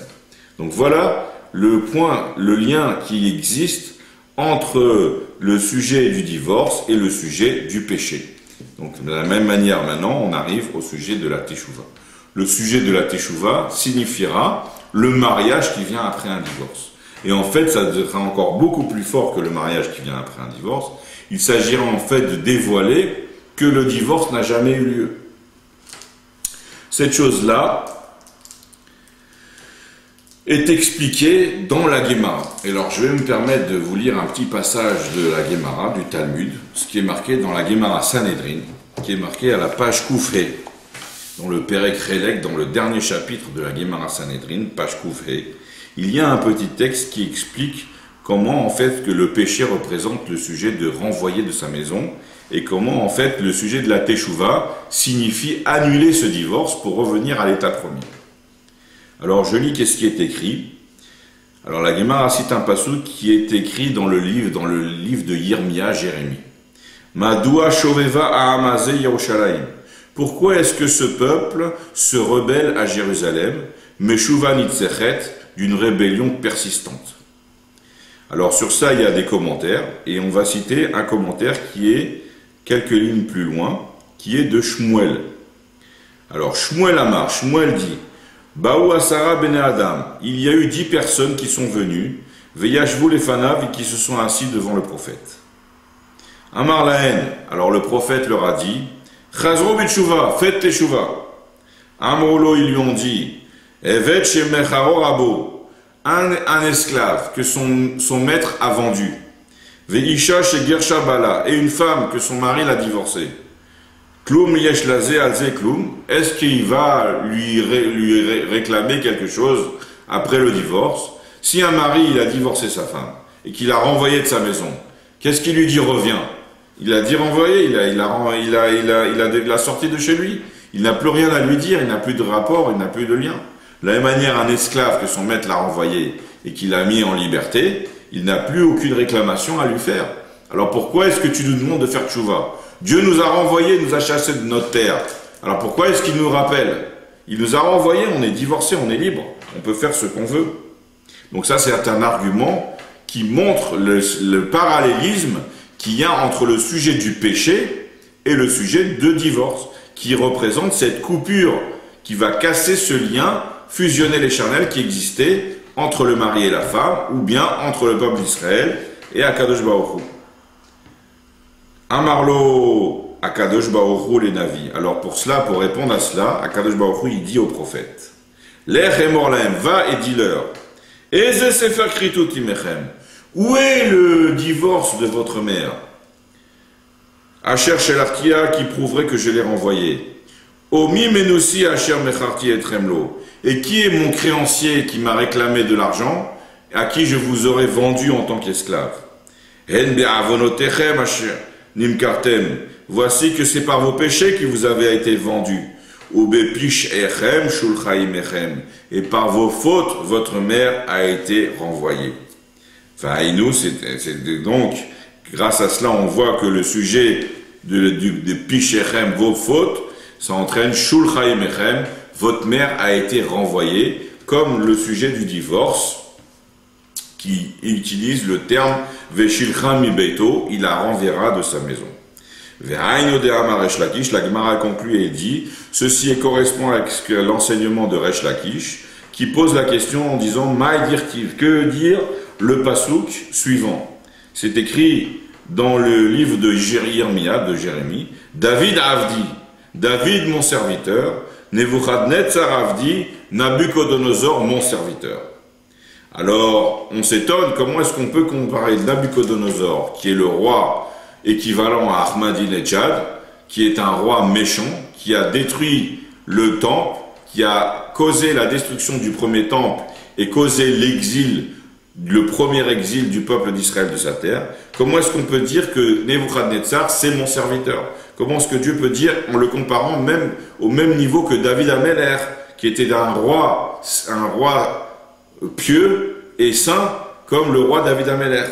Donc voilà le lien qui existe entre le sujet du divorce et le sujet du péché. Donc de la même manière maintenant, on arrive au sujet de la teshuva. Le sujet de la teshuva signifiera le mariage qui vient après un divorce. Et en fait, ça sera encore beaucoup plus fort que le mariage qui vient après un divorce. Il s'agira en fait de dévoiler que le divorce n'a jamais eu lieu. Cette chose-là est expliquée dans la Guémara. Et alors, je vais me permettre de vous lire un petit passage de la Guémara, du Talmud, ce qui est marqué dans la Guémara Sanhedrin, qui est marqué à la page Koufé, dans le Perek Relek, dans le dernier chapitre de la Guémara Sanhedrin, page Koufé. Il y a un petit texte qui explique comment, en fait, que le péché représente le sujet de renvoyer de sa maison, et comment, en fait, le sujet de la Teshuva signifie annuler ce divorce pour revenir à l'état premier. Alors, je lis qu'est-ce qui est écrit. Alors, la Guémara cite un passouk qui est écrit dans le livre de Yirmia, Jérémie. Madoua shoveva ahamazé Yerushalayim. Pourquoi est-ce que ce peuple se rebelle à Jérusalem, Meshuva nitzechet, d'une rébellion persistante? Alors, sur ça, il y a des commentaires, et on va citer un commentaire qui est quelques lignes plus loin, qui est de Shmuel. Alors, Shmuel Amar, Shmuel dit, Baou Asara Bene Adam, il y a eu 10 personnes qui sont venues, Veyashvu Lefanav, et qui se sont assis devant le prophète. Amar Lahen, alors le prophète leur a dit, Chazro Bitshuva, faites teshuva. Amrolo, ils lui ont dit, Evet Shemecharo Rabo, un esclave que son maître a vendu. Veisha Shegersha Bala, et une femme que son mari l'a divorcée. Kloum yesh lazé alzé kloum, est-ce qu'il va lui réclamer quelque chose après le divorce? Si un mari il a divorcé sa femme et qu'il a renvoyé de sa maison, qu'est-ce qu'il lui dit reviens? Il a dit renvoyer, il l'a sorti de chez lui. Il n'a plus rien à lui dire, il n'a plus de rapport, il n'a plus de lien. De la même manière, un esclave que son maître l'a renvoyé et qu'il a mis en liberté, il n'a plus aucune réclamation à lui faire. Alors pourquoi est-ce que tu nous demandes de faire tchouva? Dieu nous a renvoyés, nous a chassés de notre terre. Alors pourquoi est-ce qu'il nous rappelle? Il nous a renvoyés, on est divorcés, on est libre. On peut faire ce qu'on veut. Donc ça, c'est un argument qui montre le parallélisme qu'il y a entre le sujet du péché et le sujet de divorce, qui représente cette coupure qui va casser ce lien fusionnel et charnel qui existait entre le mari et la femme, ou bien entre le peuple d'Israël et Akadosh Baruch Hu. Amarlo Akadosh Baruch Hu les Navi. Alors pour cela, pour répondre à cela, Akadosh Baruch Hu il dit au prophète, Lech emor lahem, va et dis-leur, Eze sefer kritut imechem, où est le divorce de votre mère? Asher shelartia qui prouverait que je l'ai renvoyé. Omi menusi asher mecharti etremlo. Et qui est mon créancier qui m'a réclamé de l'argent, à qui je vous aurais vendu en tant qu'esclave? En be'avonotechem asher nimkartem. Voici que c'est par vos péchés que vous avez été vendus. Ou bepish echem shulchaimechem. Et par vos fautes, votre mère a été renvoyée. Enfin, c'est donc, grâce à cela, on voit que le sujet de pish echem, vos fautes, ça entraîne shulchaimechem. Votre mère a été renvoyée, comme le sujet du divorce, qui utilise le terme Veshilcha mi beito, il la renverra de sa maison. Ve'aino de Amar Resh Lakish, la Gemara conclut et dit, ceci correspond à l'enseignement de Resh Lakish, qui pose la question en disant, Maï dirtiv, que dire le pasouk suivant? C'est écrit dans le livre de Jérémie, David Avdi, David mon serviteur, Nebuchadnezzar Avdi, Nabucodonosor, mon serviteur. Alors, on s'étonne, comment est-ce qu'on peut comparer Nabucodonosor, qui est le roi équivalent à Ahmadinejad, qui est un roi méchant, qui a détruit le temple, qui a causé la destruction du premier temple et causé l'exil, le premier exil du peuple d'Israël de sa terre. Comment est-ce qu'on peut dire que Nebuchadnezzar, c'est mon serviteur? Comment est-ce que Dieu peut dire, en le comparant même au même niveau que David Améler, qui était un roi pieux et saint, comme le roi David Améler?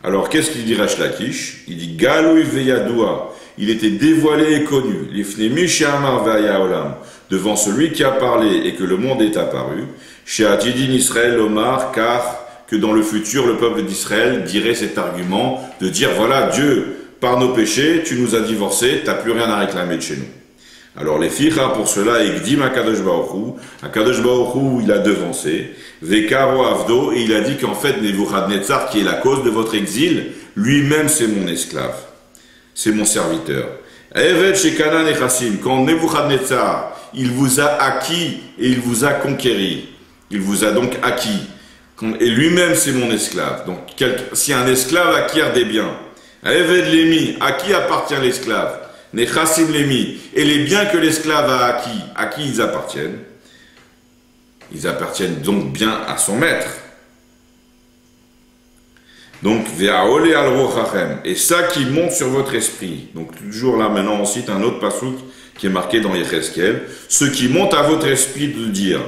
Alors, qu'est-ce qu'il dit Resh Lakish? Il dit, Galou veyadoua, il était dévoilé et connu, l'ifnemi she'amar ve'aya olam, devant celui qui a parlé et que le monde est apparu, she'atidin Israël Omar, car que dans le futur, le peuple d'Israël dirait cet argument de dire, voilà, Dieu, par nos péchés, tu nous as divorcés, tu n'as plus rien à réclamer de chez nous. Alors les ficha pour cela, Igdim Akadosh Baruch Hu, il a devancé, Vekaro Avdo, et il a dit qu'en fait, Nebuchadnezzar, qui est la cause de votre exil, lui-même c'est mon esclave, c'est mon serviteur. Evet Shekana Nechassim, quand Nebuchadnezzar, il vous a acquis et il vous a conquéri, il vous a donc acquis, et lui-même c'est mon esclave. Donc si un esclave acquiert des biens, Eved Lémi, à qui appartient l'esclave? Nechassim Lémi, et les biens que l'esclave a acquis, à qui ils appartiennent? Ils appartiennent donc bien à son maître. Donc, Ve'aole al rochachem, et ça qui monte sur votre esprit. Donc, toujours là, maintenant, on cite un autre pasouk qui est marqué dans Yecheskel, ce qui monte à votre esprit de dire,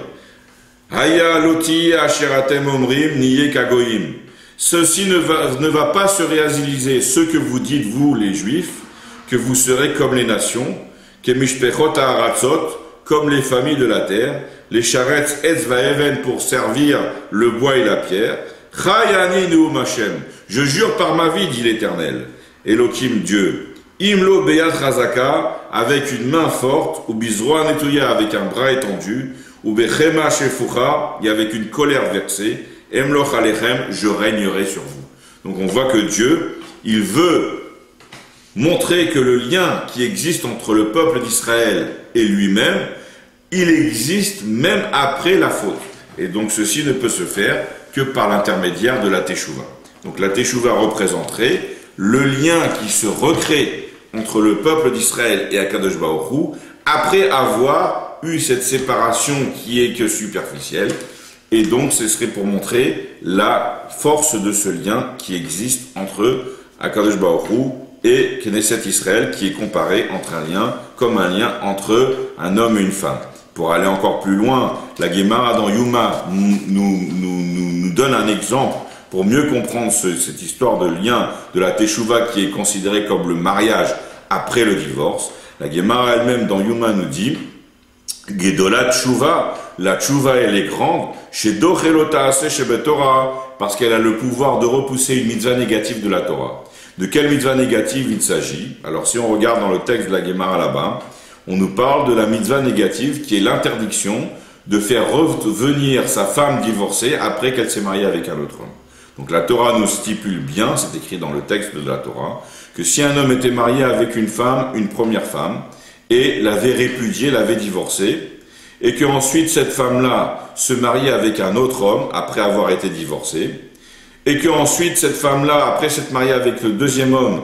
Haya loti asheratem omrim niye kagoyim. Ceci ne va pas se réaliser, ce que vous dites, vous, les Juifs, que vous serez comme les nations, que mishpechot ha'aratzot, comme les familles de la terre, les charetz etz va'even pour servir le bois et la pierre. Chayani neum Hashem, je jure par ma vie, dit l'Éternel, Elohim Dieu, imlo beyat chazaka, avec une main forte, ou bizroa netouya, avec un bras étendu, ou bechema shefucha, et avec une colère versée, Emloch alechem, je régnerai sur vous. Donc on voit que Dieu, il veut montrer que le lien qui existe entre le peuple d'Israël et lui-même, il existe même après la faute. Et donc ceci ne peut se faire que par l'intermédiaire de la Teshuvah. Donc la Teshuvah représenterait le lien qui se recrée entre le peuple d'Israël et Akadosh Baruch Hu, après avoir eu cette séparation qui est que superficielle. Et donc, ce serait pour montrer la force de ce lien qui existe entre Akadosh Baruch Hu et Knesset Israël, qui est comparé comme un lien entre un homme et une femme. Pour aller encore plus loin, la Gemara dans Yuma nous donne un exemple pour mieux comprendre cette histoire de lien de la Teshuvah qui est considérée comme le mariage après le divorce. La Gemara elle-même dans Yuma nous dit Gedolat Tshuva, la Tshuva elle est grande, chez Dochelota Ase Shebe Torah, parce qu'elle a le pouvoir de repousser une mitzvah négative de la Torah. De quelle mitzvah négative il s'agit? Alors si on regarde dans le texte de la Gemara là-bas, on nous parle de la mitzvah négative qui est l'interdiction de faire revenir sa femme divorcée après qu'elle s'est mariée avec un autre homme. Donc la Torah nous stipule bien, c'est écrit dans le texte de la Torah, que si un homme était marié avec une femme, une première femme, et l'avait répudiée, l'avait divorcée, et qu'ensuite cette femme-là se mariait avec un autre homme après avoir été divorcée, et qu'ensuite cette femme-là, après s'être mariée avec le deuxième homme,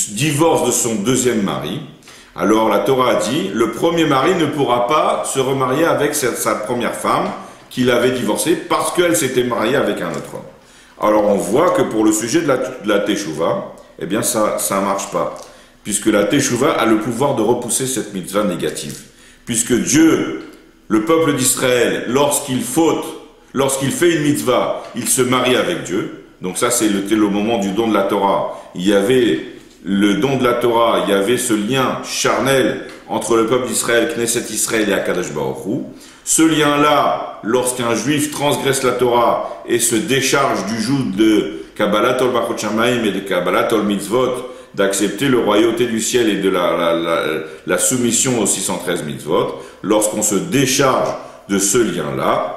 divorce de son deuxième mari, alors la Torah dit, le premier mari ne pourra pas se remarier avec sa première femme qu'il avait divorcée parce qu'elle s'était mariée avec un autre homme. Alors on voit que pour le sujet de la Teshuvah, eh bien ça marche pas. Puisque la Teshuvah a le pouvoir de repousser cette mitzvah négative. Puisque Dieu, le peuple d'Israël, lorsqu'il fait une mitzvah, il se marie avec Dieu. Donc ça c'est le moment du don de la Torah. Il y avait le don de la Torah, il y avait ce lien charnel entre le peuple d'Israël, Knesset Israël et Akadosh Baruch Hu. Ce lien-là, lorsqu'un juif transgresse la Torah et se décharge du joug de Kabbalat ol Brachot Shamayim et de Kabbalat ol Mitzvot, d'accepter le royauté du ciel et de la soumission aux 613 mitzvot, lorsqu'on se décharge de ce lien-là,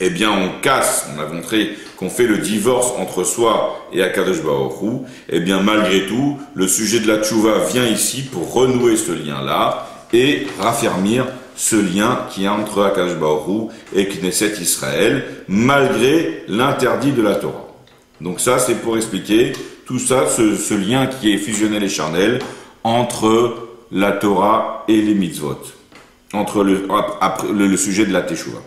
eh bien on casse, on a montré qu'on fait le divorce entre soi et Akadosh Baruch Hu, eh bien malgré tout, le sujet de la Teshuvah vient ici pour renouer ce lien-là et raffermir ce lien qui est entre Akadosh Baruch Hu et Knesset Israël, malgré l'interdit de la Torah. Donc ça, c'est pour expliquer tout ça, ce lien qui est fusionnel et charnel entre la Torah et les mitzvot, entre le sujet de la Teshuvah.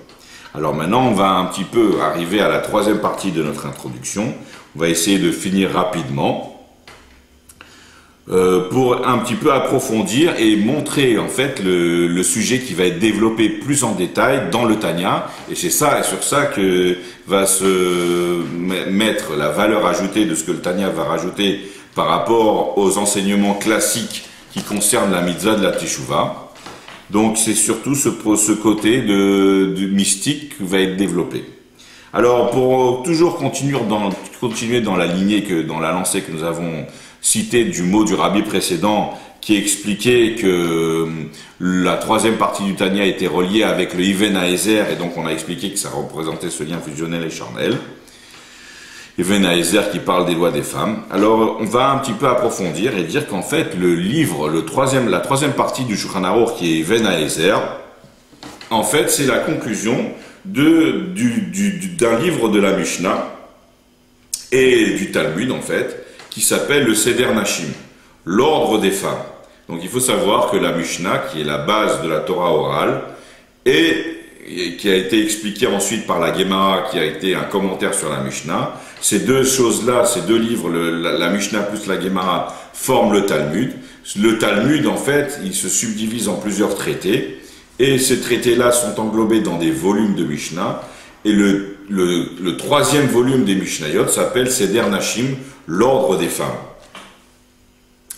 Alors maintenant, on va un petit peu arriver à la troisième partie de notre introduction. On va essayer de finir rapidement pour un petit peu approfondir et montrer en fait le sujet qui va être développé plus en détail dans le Tanya. Et c'est ça et sur ça que va se mettre la valeur ajoutée de ce que le Tanya va rajouter par rapport aux enseignements classiques qui concernent la mitzvah de la Teshuvah. Donc c'est surtout ce côté du mystique qui va être développé. Alors pour toujours continuer dans la lignée, dans la lancée que nous avons citée du mot du rabbi précédent qui expliquait que la troisième partie du Tanya était reliée avec le Even Haezer, et donc on a expliqué que ça représentait ce lien fusionnel et charnel. Even Haezer qui parle des lois des femmes. Alors on va un petit peu approfondir et dire qu'en fait le livre, la troisième partie du Shulchan Aruch qui est Even Haezer, en fait c'est la conclusion d'un livre de la Mishnah et du Talmud en fait, qui s'appelle le Seder Nashim, l'ordre des femmes. Donc il faut savoir que la Mishnah, qui est la base de la Torah orale, et qui a été expliquée ensuite par la Gemara, qui a été un commentaire sur la Mishnah, ces deux choses-là, ces deux livres, la Mishnah plus la Gemara, forment le Talmud. Le Talmud, en fait, il se subdivise en plusieurs traités, et ces traités-là sont englobés dans des volumes de Mishnah, et le troisième volume des Mishnayot s'appelle Seder Nashim, l'ordre des femmes.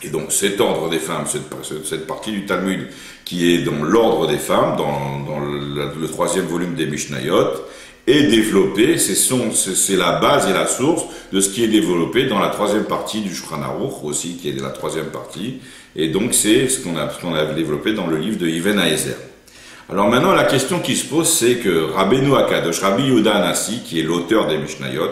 Et donc cet ordre des femmes, cette partie du Talmud qui est dans l'ordre des femmes, dans le troisième volume des Mishnayot, est développée, c'est la base et la source de ce qui est développé dans la troisième partie du Shulchan Aruch aussi, qui est la troisième partie, et donc c'est ce qu'on a développé dans le livre de Even Haezer. Alors maintenant, la question qui se pose, c'est que Rabbeinu Akadosh, Rabbi Yehuda Hanassi, qui est l'auteur des Mishnayot,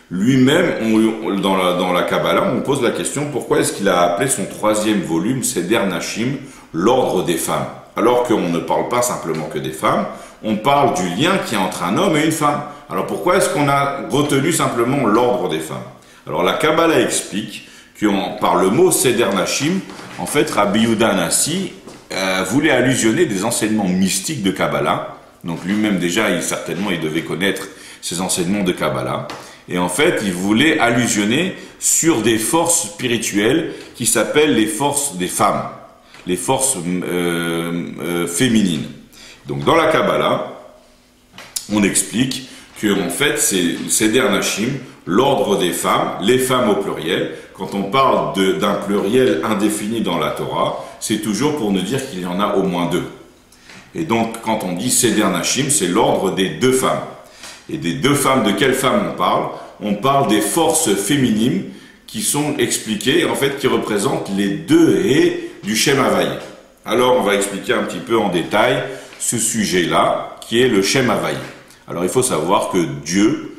lui-même, dans la Kabbalah, on pose la question, pourquoi est-ce qu'il a appelé son troisième volume, Seder Nashim, l'ordre des femmes? Alors qu'on ne parle pas simplement que des femmes, on parle du lien qui est entre un homme et une femme. Alors pourquoi est-ce qu'on a retenu simplement l'ordre des femmes? Alors la Kabbalah explique que par le mot Seder Nashim, en fait, Rabbi Yehuda Hanassi voulait allusionner des enseignements mystiques de Kabbalah. Donc lui-même déjà, il devait connaître ces enseignements de Kabbalah. Et en fait, il voulait allusionner sur des forces spirituelles qui s'appellent les forces des femmes, les forces féminines. Donc dans la Kabbalah, on explique que en fait c'est Seder Nashim, l'ordre des femmes, les femmes au pluriel. Quand on parle d'un pluriel indéfini dans la Torah, c'est toujours pour nous dire qu'il y en a au moins deux. Et donc quand on dit Seder Nashim, c'est l'ordre des deux femmes. Et des deux femmes, de quelles femmes on parle? On parle des forces féminines qui sont expliquées, en fait, qui représentent les deux haies du Shem Havaï. Alors, on va expliquer un petit peu en détail ce sujet-là, qui est le Shem Havaï. Alors, il faut savoir que Dieu,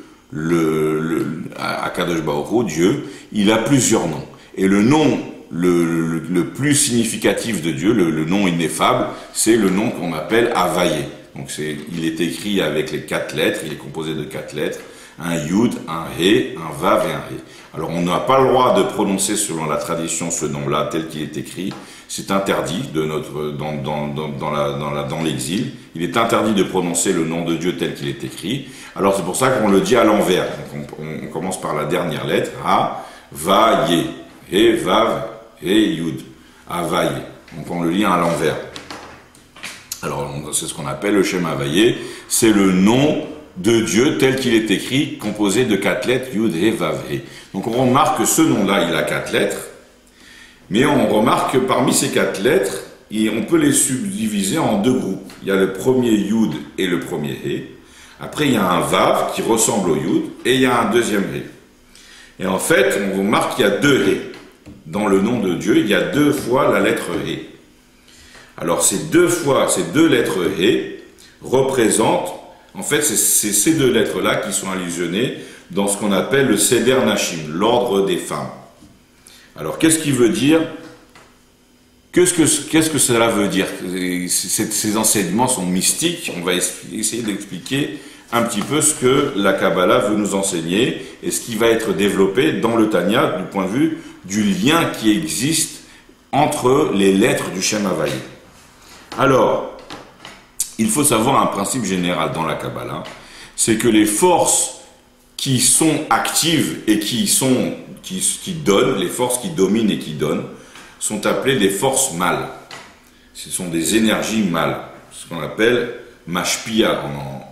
Akadosh Baruch Hu, Dieu, il a plusieurs noms. Et le nom le plus significatif de Dieu, le nom ineffable, c'est le nom qu'on appelle Havaï. Donc il est écrit avec les 4 lettres, il est composé de 4 lettres, un Yud, un He, un Vav et un He. Alors on n'a pas le droit de prononcer selon la tradition ce nom-là tel qu'il est écrit, c'est interdit dans l'exil, il est interdit de prononcer le nom de Dieu tel qu'il est écrit, alors c'est pour ça qu'on le dit à l'envers. Donc on commence par la dernière lettre, Ha, Va, Ye, He, Vav, He, Yud, Havaï. Donc on le lit à l'envers. Alors, c'est ce qu'on appelle le Shem Havaï, c'est le nom de Dieu tel qu'il est écrit, composé de 4 lettres, Yud, He, Vav, He. Donc, on remarque que ce nom-là, il a 4 lettres, mais on remarque que parmi ces 4 lettres, on peut les subdiviser en 2 groupes. Il y a le premier Yud et le premier He. Après, il y a un Vav qui ressemble au Yud, et il y a un deuxième He. Et en fait, on remarque qu'il y a 2 He. Dans le nom de Dieu, il y a 2 fois la lettre He. Alors ces 2 lettres He représentent, en fait c'est ces 2 lettres-là qui sont allusionnées dans ce qu'on appelle le Seder Nashim, l'ordre des femmes. Alors qu'est-ce qu'il veut dire? Qu'est-ce que cela veut dire? Ces enseignements sont mystiques, on va essayer d'expliquer un petit peu ce que la Kabbalah veut nous enseigner et ce qui va être développé dans le Tanya du point de vue du lien qui existe entre les lettres du Shem Havaï. Alors, il faut savoir un principe général dans la Kabbalah, c'est que les forces qui sont actives et qui donnent, les forces qui dominent et qui donnent, sont appelées des forces mâles. Ce sont des énergies mâles, ce qu'on appelle mashpia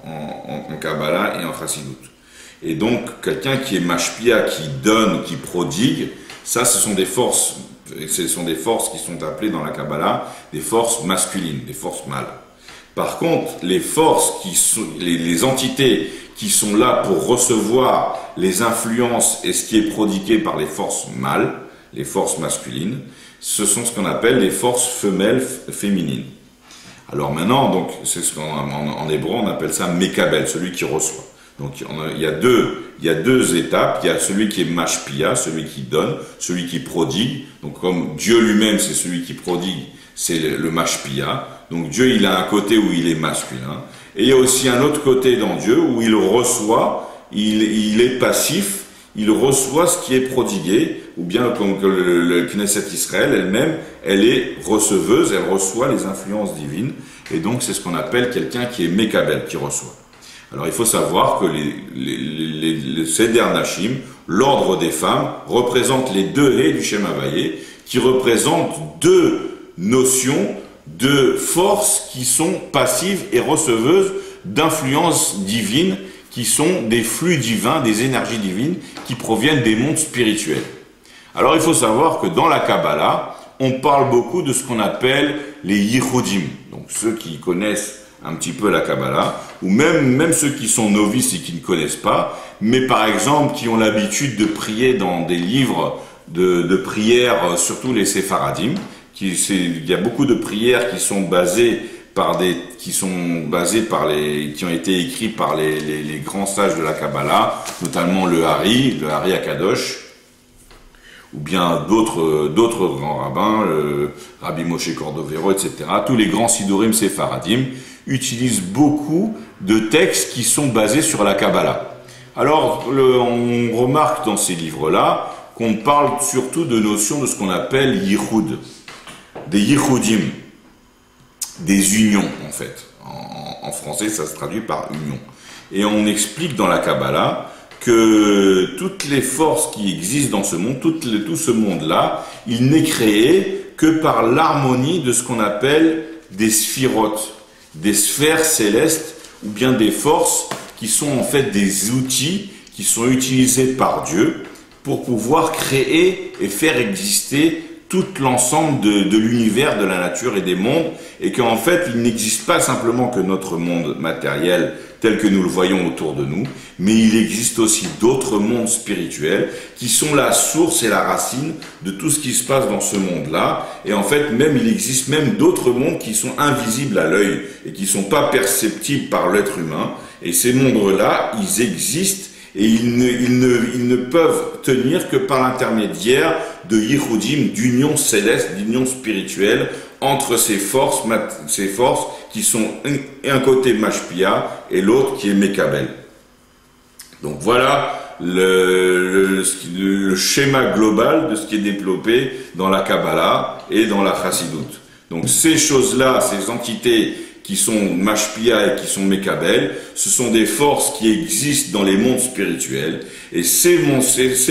en Kabbalah et en Chassidut. Et donc, quelqu'un qui est mashpia, qui donne, qui prodigue, ça, ce sont des forces qui sont appelées dans la Kabbalah des forces masculines, des forces mâles. Par contre, les forces les entités qui sont là pour recevoir les influences et ce qui est prodigué par les forces mâles, les forces masculines, ce sont ce qu'on appelle les forces femelles féminines. Alors maintenant, donc, c'est ce qu'en hébreu on appelle ça Mekabel, celui qui reçoit. Donc il y a deux étapes, il y a celui qui est mashpia, celui qui donne, celui qui prodigue. Donc comme Dieu lui-même c'est celui qui prodigue, c'est le mashpia. Donc Dieu il a un côté où il est masculin. Et il y a aussi un autre côté dans Dieu où il reçoit, il est passif, il reçoit ce qui est prodigué, ou bien comme que le Knesset Israël elle-même, elle est receveuse, elle reçoit les influences divines. Et donc c'est ce qu'on appelle quelqu'un qui est Mekabel, qui reçoit. Alors il faut savoir que le Seder Nashim, l'ordre des femmes, représente les 2 haies du Shem Havaï, qui représentent 2 notions de forces qui sont passives et receveuses d'influences divines, qui sont des flux divins, des énergies divines, qui proviennent des mondes spirituels. Alors il faut savoir que dans la Kabbalah, on parle beaucoup de ce qu'on appelle les Yichudim, donc ceux qui connaissent un petit peu la Kabbalah, ou même ceux qui sont novices et qui ne connaissent pas, mais par exemple qui ont l'habitude de prier dans des livres de prières, surtout les Séfaradim, il y a beaucoup de prières qui ont été écrites par les grands sages de la Kabbalah, notamment le Hari Akadosh, ou bien d'autres grands rabbins, Rabbi Moshe Cordovero, etc. Tous les grands Sidurim Séfaradim utilisent beaucoup de textes qui sont basés sur la Kabbalah. Alors, on remarque dans ces livres-là qu'on parle surtout de notions de ce qu'on appelle Yichud, des Yichudim, des unions en fait. En français, ça se traduit par union. Et on explique dans la Kabbalah que toutes les forces qui existent dans ce monde, tout ce monde-là, il n'est créé que par l'harmonie de ce qu'on appelle des sphirotes, des sphères célestes, ou bien des forces qui sont en fait des outils qui sont utilisés par Dieu pour pouvoir créer et faire exister tout l'ensemble de l'univers, de la nature et des mondes, et qu'en fait, il n'existe pas simplement que notre monde matériel tel que nous le voyons autour de nous, mais il existe aussi d'autres mondes spirituels qui sont la source et la racine de tout ce qui se passe dans ce monde-là. Et en fait, même il existe même d'autres mondes qui sont invisibles à l'œil et qui ne sont pas perceptibles par l'être humain. Et ces mondes-là, ils existent et ils ne peuvent tenir que par l'intermédiaire de yichudim, d'union céleste, d'union spirituelle entre ces forces qui sont un côté mashpia et l'autre qui est mekabel. Donc voilà le schéma global de ce qui est développé dans la Kabbalah et dans la Chassidut. Donc ces choses-là, ces entités qui sont mashpia et qui sont mekabel, ce sont des forces qui existent dans les mondes spirituels, et ces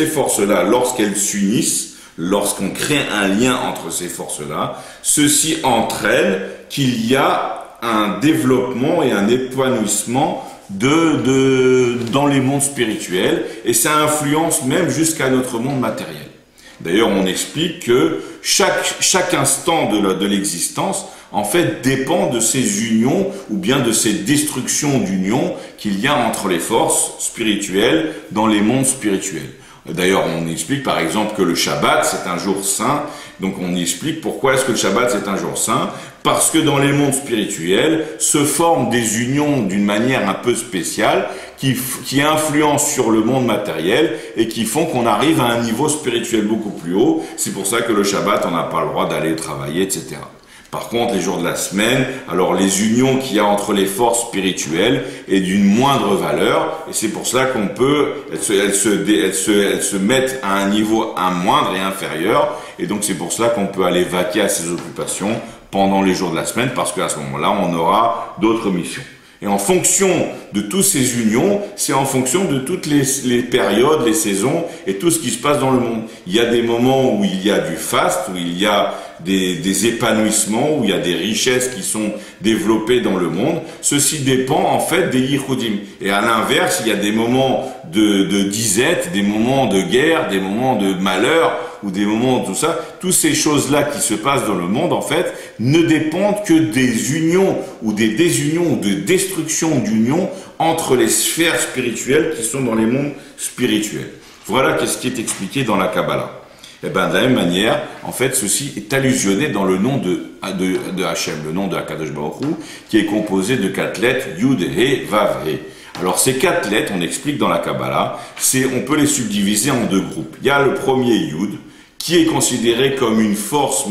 forces-là, lorsqu'elles s'unissent, lorsqu'on crée un lien entre ces forces-là, ceci entraîne qu'il y a un développement et un épanouissement dans les mondes spirituels, et ça influence même jusqu'à notre monde matériel. D'ailleurs, on explique que chaque instant de l'existence, en fait, dépend de ces unions ou bien de ces destructions d'unions qu'il y a entre les forces spirituelles dans les mondes spirituels. D'ailleurs, on explique par exemple que le Shabbat, c'est un jour saint. Donc on explique pourquoi est-ce que le Shabbat, c'est un jour saint. Parce que dans les mondes spirituels se forment des unions d'une manière un peu spéciale qui influencent sur le monde matériel et qui font qu'on arrive à un niveau spirituel beaucoup plus haut. C'est pour ça que le Shabbat, on n'a pas le droit d'aller travailler, etc. Par contre, les jours de la semaine, alors les unions qu'il y a entre les forces spirituelles est d'une moindre valeur, et c'est pour cela qu'on peut, elles se mettent à un niveau moindre et inférieur, et donc c'est pour cela qu'on peut aller vaquer à ses occupations pendant les jours de la semaine, parce qu'à ce moment-là, on aura d'autres missions. Et en fonction de toutes ces unions, c'est en fonction de toutes les périodes, les saisons et tout ce qui se passe dans le monde. Il y a des moments où il y a du faste, où il y a des épanouissements, où il y a des richesses qui sont développées dans le monde. Ceci dépend en fait des yichudim. Et à l'inverse, il y a des moments de disette, des moments de guerre, des moments de malheur, ou des moments de tout ça. Toutes ces choses-là qui se passent dans le monde, en fait, ne dépendent que des unions ou des désunions ou de destruction d'unions entre les sphères spirituelles qui sont dans les mondes spirituels. Voilà ce qui est expliqué dans la Kabbalah. Et bien, de la même manière, en fait, ceci est allusionné dans le nom de Hachem, le nom de Akadosh Baruch Hu, qui est composé de 4 lettres, Yud, He, Vav, He. Alors, ces 4 lettres, on explique dans la Kabbalah, on peut les subdiviser en 2 groupes. Il y a le premier Yud, qui est considéré comme une force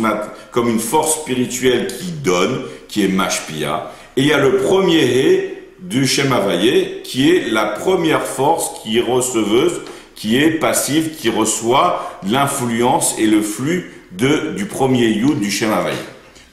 spirituelle qui donne, qui est Mashpia. Et il y a le premier He du Shem Havayé, qui est la première force qui est receveuse, qui est passive, qui reçoit l'influence et le flux du premier Yud du Shem Havayé.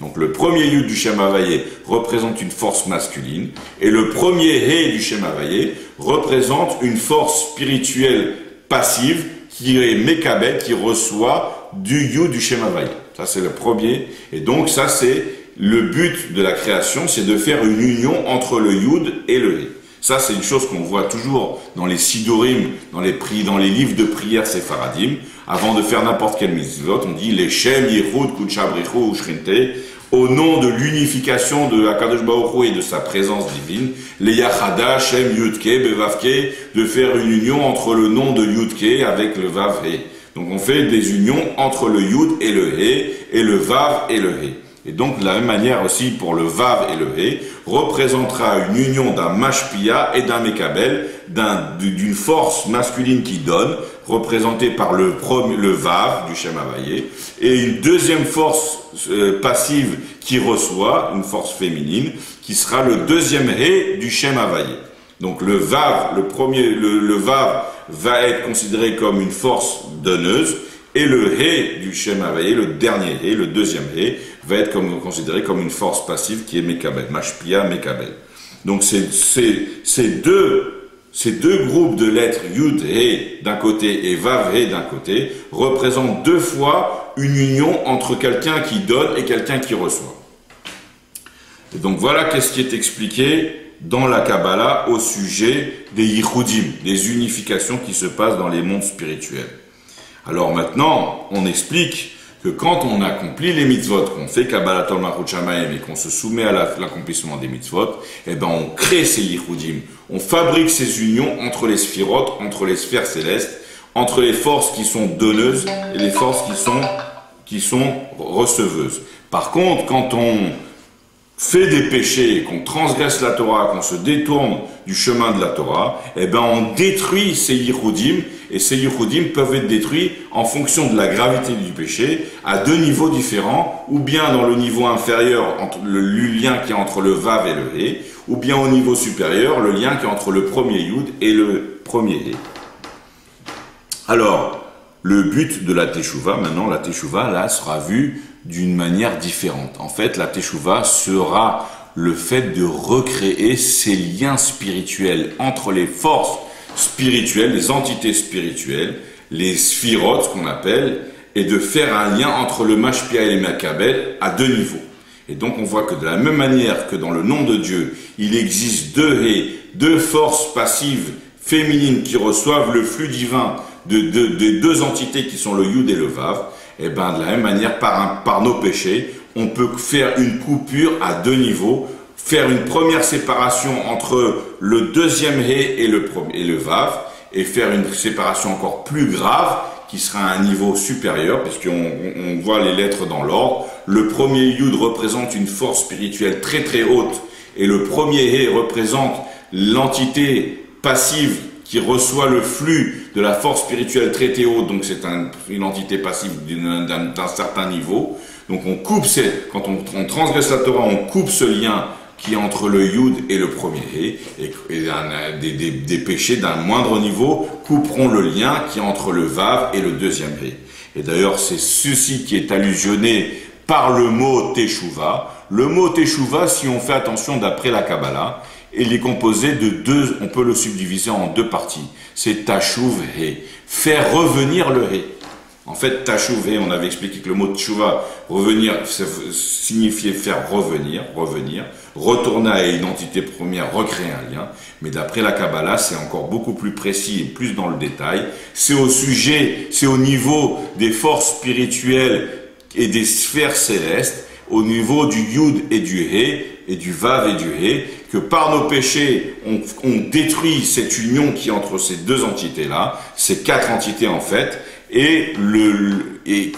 Donc le premier Yud du Shem Havayé représente une force masculine, et le premier He du Shem Havayé représente une force spirituelle passive, qui est Mekabel, qui reçoit du Yud du Shem Havayé. Ça c'est le premier, et donc ça c'est le but de la création, c'est de faire une union entre le Yud et le He. Ça, c'est une chose qu'on voit toujours dans les Sidurim, dans les livres de prière séfaradim. Avant de faire n'importe quelle mitzvot, on dit les Shem, Yichud, Kudsha Brichu, Ushrinte, au nom de l'unification de Akadosh Baruch Hu et de sa présence divine, les Yachada, Shem, Yudke, Bevavke, de faire une union entre le nom de Yudke avec le Vav He. Donc on fait des unions entre le Yud et le He, et le Vav et le He. Et donc, de la même manière aussi pour le Vav et le He, représentera une union d'un Mashpia et d'un Mekabel, d'une force masculine qui donne, représentée par le Vav du Shem Havayé, et une deuxième force passive qui reçoit, une force féminine, qui sera le deuxième He du Shem Havayé. Donc le Vav, le Vav va être considéré comme une force donneuse, et le He du Shem Havayé, le dernier He, le deuxième He, va être considéré comme une force passive qui est Mekabel, Mashpia, Mekabel. Donc ces deux ces deux groupes de lettres Yud, He d'un côté et Vav, He d'un côté représentent deux fois une union entre quelqu'un qui donne et quelqu'un qui reçoit. Et donc voilà qu'est-ce qui est expliqué dans la Kabbalah au sujet des Yichudim, des unifications qui se passent dans les mondes spirituels. Alors maintenant, on explique que quand on accomplit les mitzvot, qu'on fait Kabbalat Malchut Shamayim et qu'on se soumet à l'accomplissement des mitzvot, eh ben on crée ces Yichudim, on fabrique ces unions entre les sphirotes, entre les sphères célestes, entre les forces qui sont donneuses et les forces qui sont receveuses. Par contre, quand on fait des péchés, qu'on transgresse la Torah, qu'on se détourne du chemin de la Torah, eh ben on détruit ces yichudim, et ces yichudim peuvent être détruits en fonction de la gravité du péché, à deux niveaux différents, ou bien dans le niveau inférieur, entre le lien qui est entre le Vav et le He, ou bien au niveau supérieur, le lien qui est entre le premier Yud et le premier He. Alors, le but de la Teshuvah, maintenant, la Teshuvah, là, sera vue d'une manière différente. En fait, la Teshuvah sera le fait de recréer ces liens spirituels entre les forces spirituelles, les entités spirituelles, les sphirotes, ce qu'on appelle, et de faire un lien entre le Mashpia et le Makabel à deux niveaux. Et donc, on voit que de la même manière que dans le nom de Dieu, il existe deux forces passives féminines qui reçoivent le flux divin des deux entités qui sont le Yud et le Vav, et ben de la même manière, par nos péchés, on peut faire une coupure à deux niveaux, faire une première séparation entre le deuxième He et le Vav, et faire une séparation encore plus grave, qui sera à un niveau supérieur, puisqu'on voit les lettres dans l'ordre. Le premier Yud représente une force spirituelle très très haute, et le premier He représente l'entité passive qui reçoit le flux de la force spirituelle très très haute, donc c'est une entité passive d'un certain niveau. Donc on coupe, quand on transgresse la Torah, on coupe ce lien qui est entre le Yud et le premier He, et des péchés d'un moindre niveau couperont le lien qui est entre le Vav et le deuxième He. Et d'ailleurs, c'est ceci qui est allusionné par le mot Teshuvah. Le mot Teshuvah, si on fait attention d'après la Kabbalah, il est composé de deux, on peut le subdiviser en deux parties. C'est Tashuv He, faire revenir le He. En fait, Tashuv He, on avait expliqué que le mot Teshuvah, revenir, signifiait faire revenir, retourner à l'identité première, recréer un lien. Mais d'après la Kabbalah, c'est encore beaucoup plus précis et plus dans le détail. C'est au niveau des forces spirituelles et des sphères célestes, au niveau du Yud et du He, et du Vav et du He, que par nos péchés, on détruit cette union qui est entre ces deux entités-là, ces quatre entités en fait, et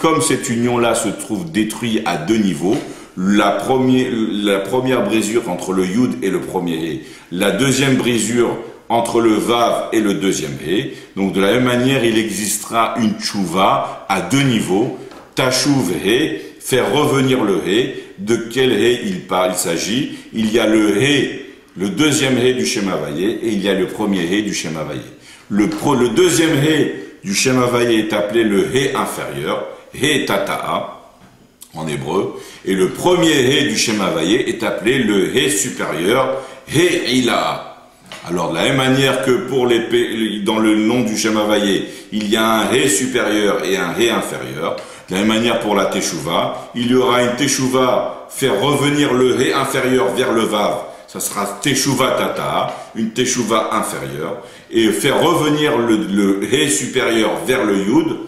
comme cette union-là se trouve détruite à deux niveaux, la première brisure entre le Yud et le premier He, la deuxième brisure entre le Vav et le deuxième He, donc de la même manière, il existera une Teshuvah à deux niveaux, Tashuv He, faire revenir le He. De quel He il s'agit? Il y a le He, le deuxième He du Shem Havayé, et il y a le premier He du Shem Havayé. Le deuxième He du Shem Havayé est appelé le He inférieur, He Tata'a, en hébreu, et le premier He du Shem Havayé est appelé le He supérieur, He Ila'a. Alors de la même manière que dans le nom du Shem Havayé, il y a un He supérieur et un He inférieur, de la même manière pour la Teshuvah, il y aura une Teshuvah, faire revenir le He inférieur vers le Vav, ça sera Teshuvah Tata, une Teshuvah inférieure, et faire revenir le He supérieur vers le Yud,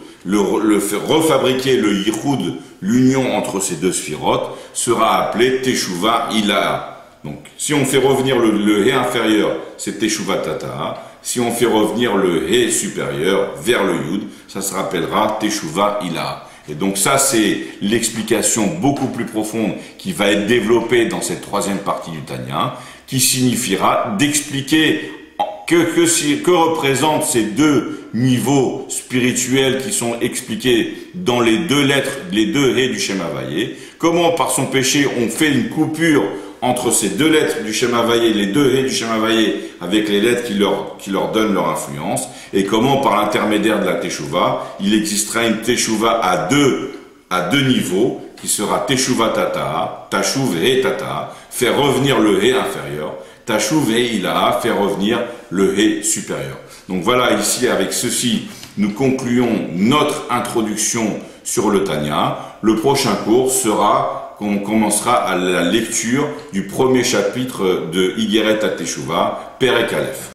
faire refabriquer le Yichud, l'union entre ces deux sphirotes, sera appelé Teshuvah Ila'a. Donc si on fait revenir le He inférieur, c'est Teshuvah Tata. Si on fait revenir le He supérieur vers le Yud, ça se rappellera Teshuvah Ila'a. Et donc ça, c'est l'explication beaucoup plus profonde qui va être développée dans cette troisième partie du Tanya, qui signifiera d'expliquer que représentent ces deux niveaux spirituels qui sont expliqués dans les deux lettres, les deux He du Shem Havayé, comment par son péché on fait une coupure entre ces deux lettres du Shem Havayé, les deux He du Shem Havayé, avec les lettres qui leur donnent leur influence, et comment par l'intermédiaire de la Teshuvah, il existera une Teshuvah à deux niveaux, qui sera Teshuvah Tata, Tashuv He Tata, faire revenir le He inférieur, Tashuv et Ilaha, faire revenir le He supérieur. Donc voilà, ici avec ceci, nous concluons notre introduction sur le Tanya. Le prochain cours sera, on commencera à la lecture du premier chapitre de Igeret HaTeshuvah, Perek Aleph.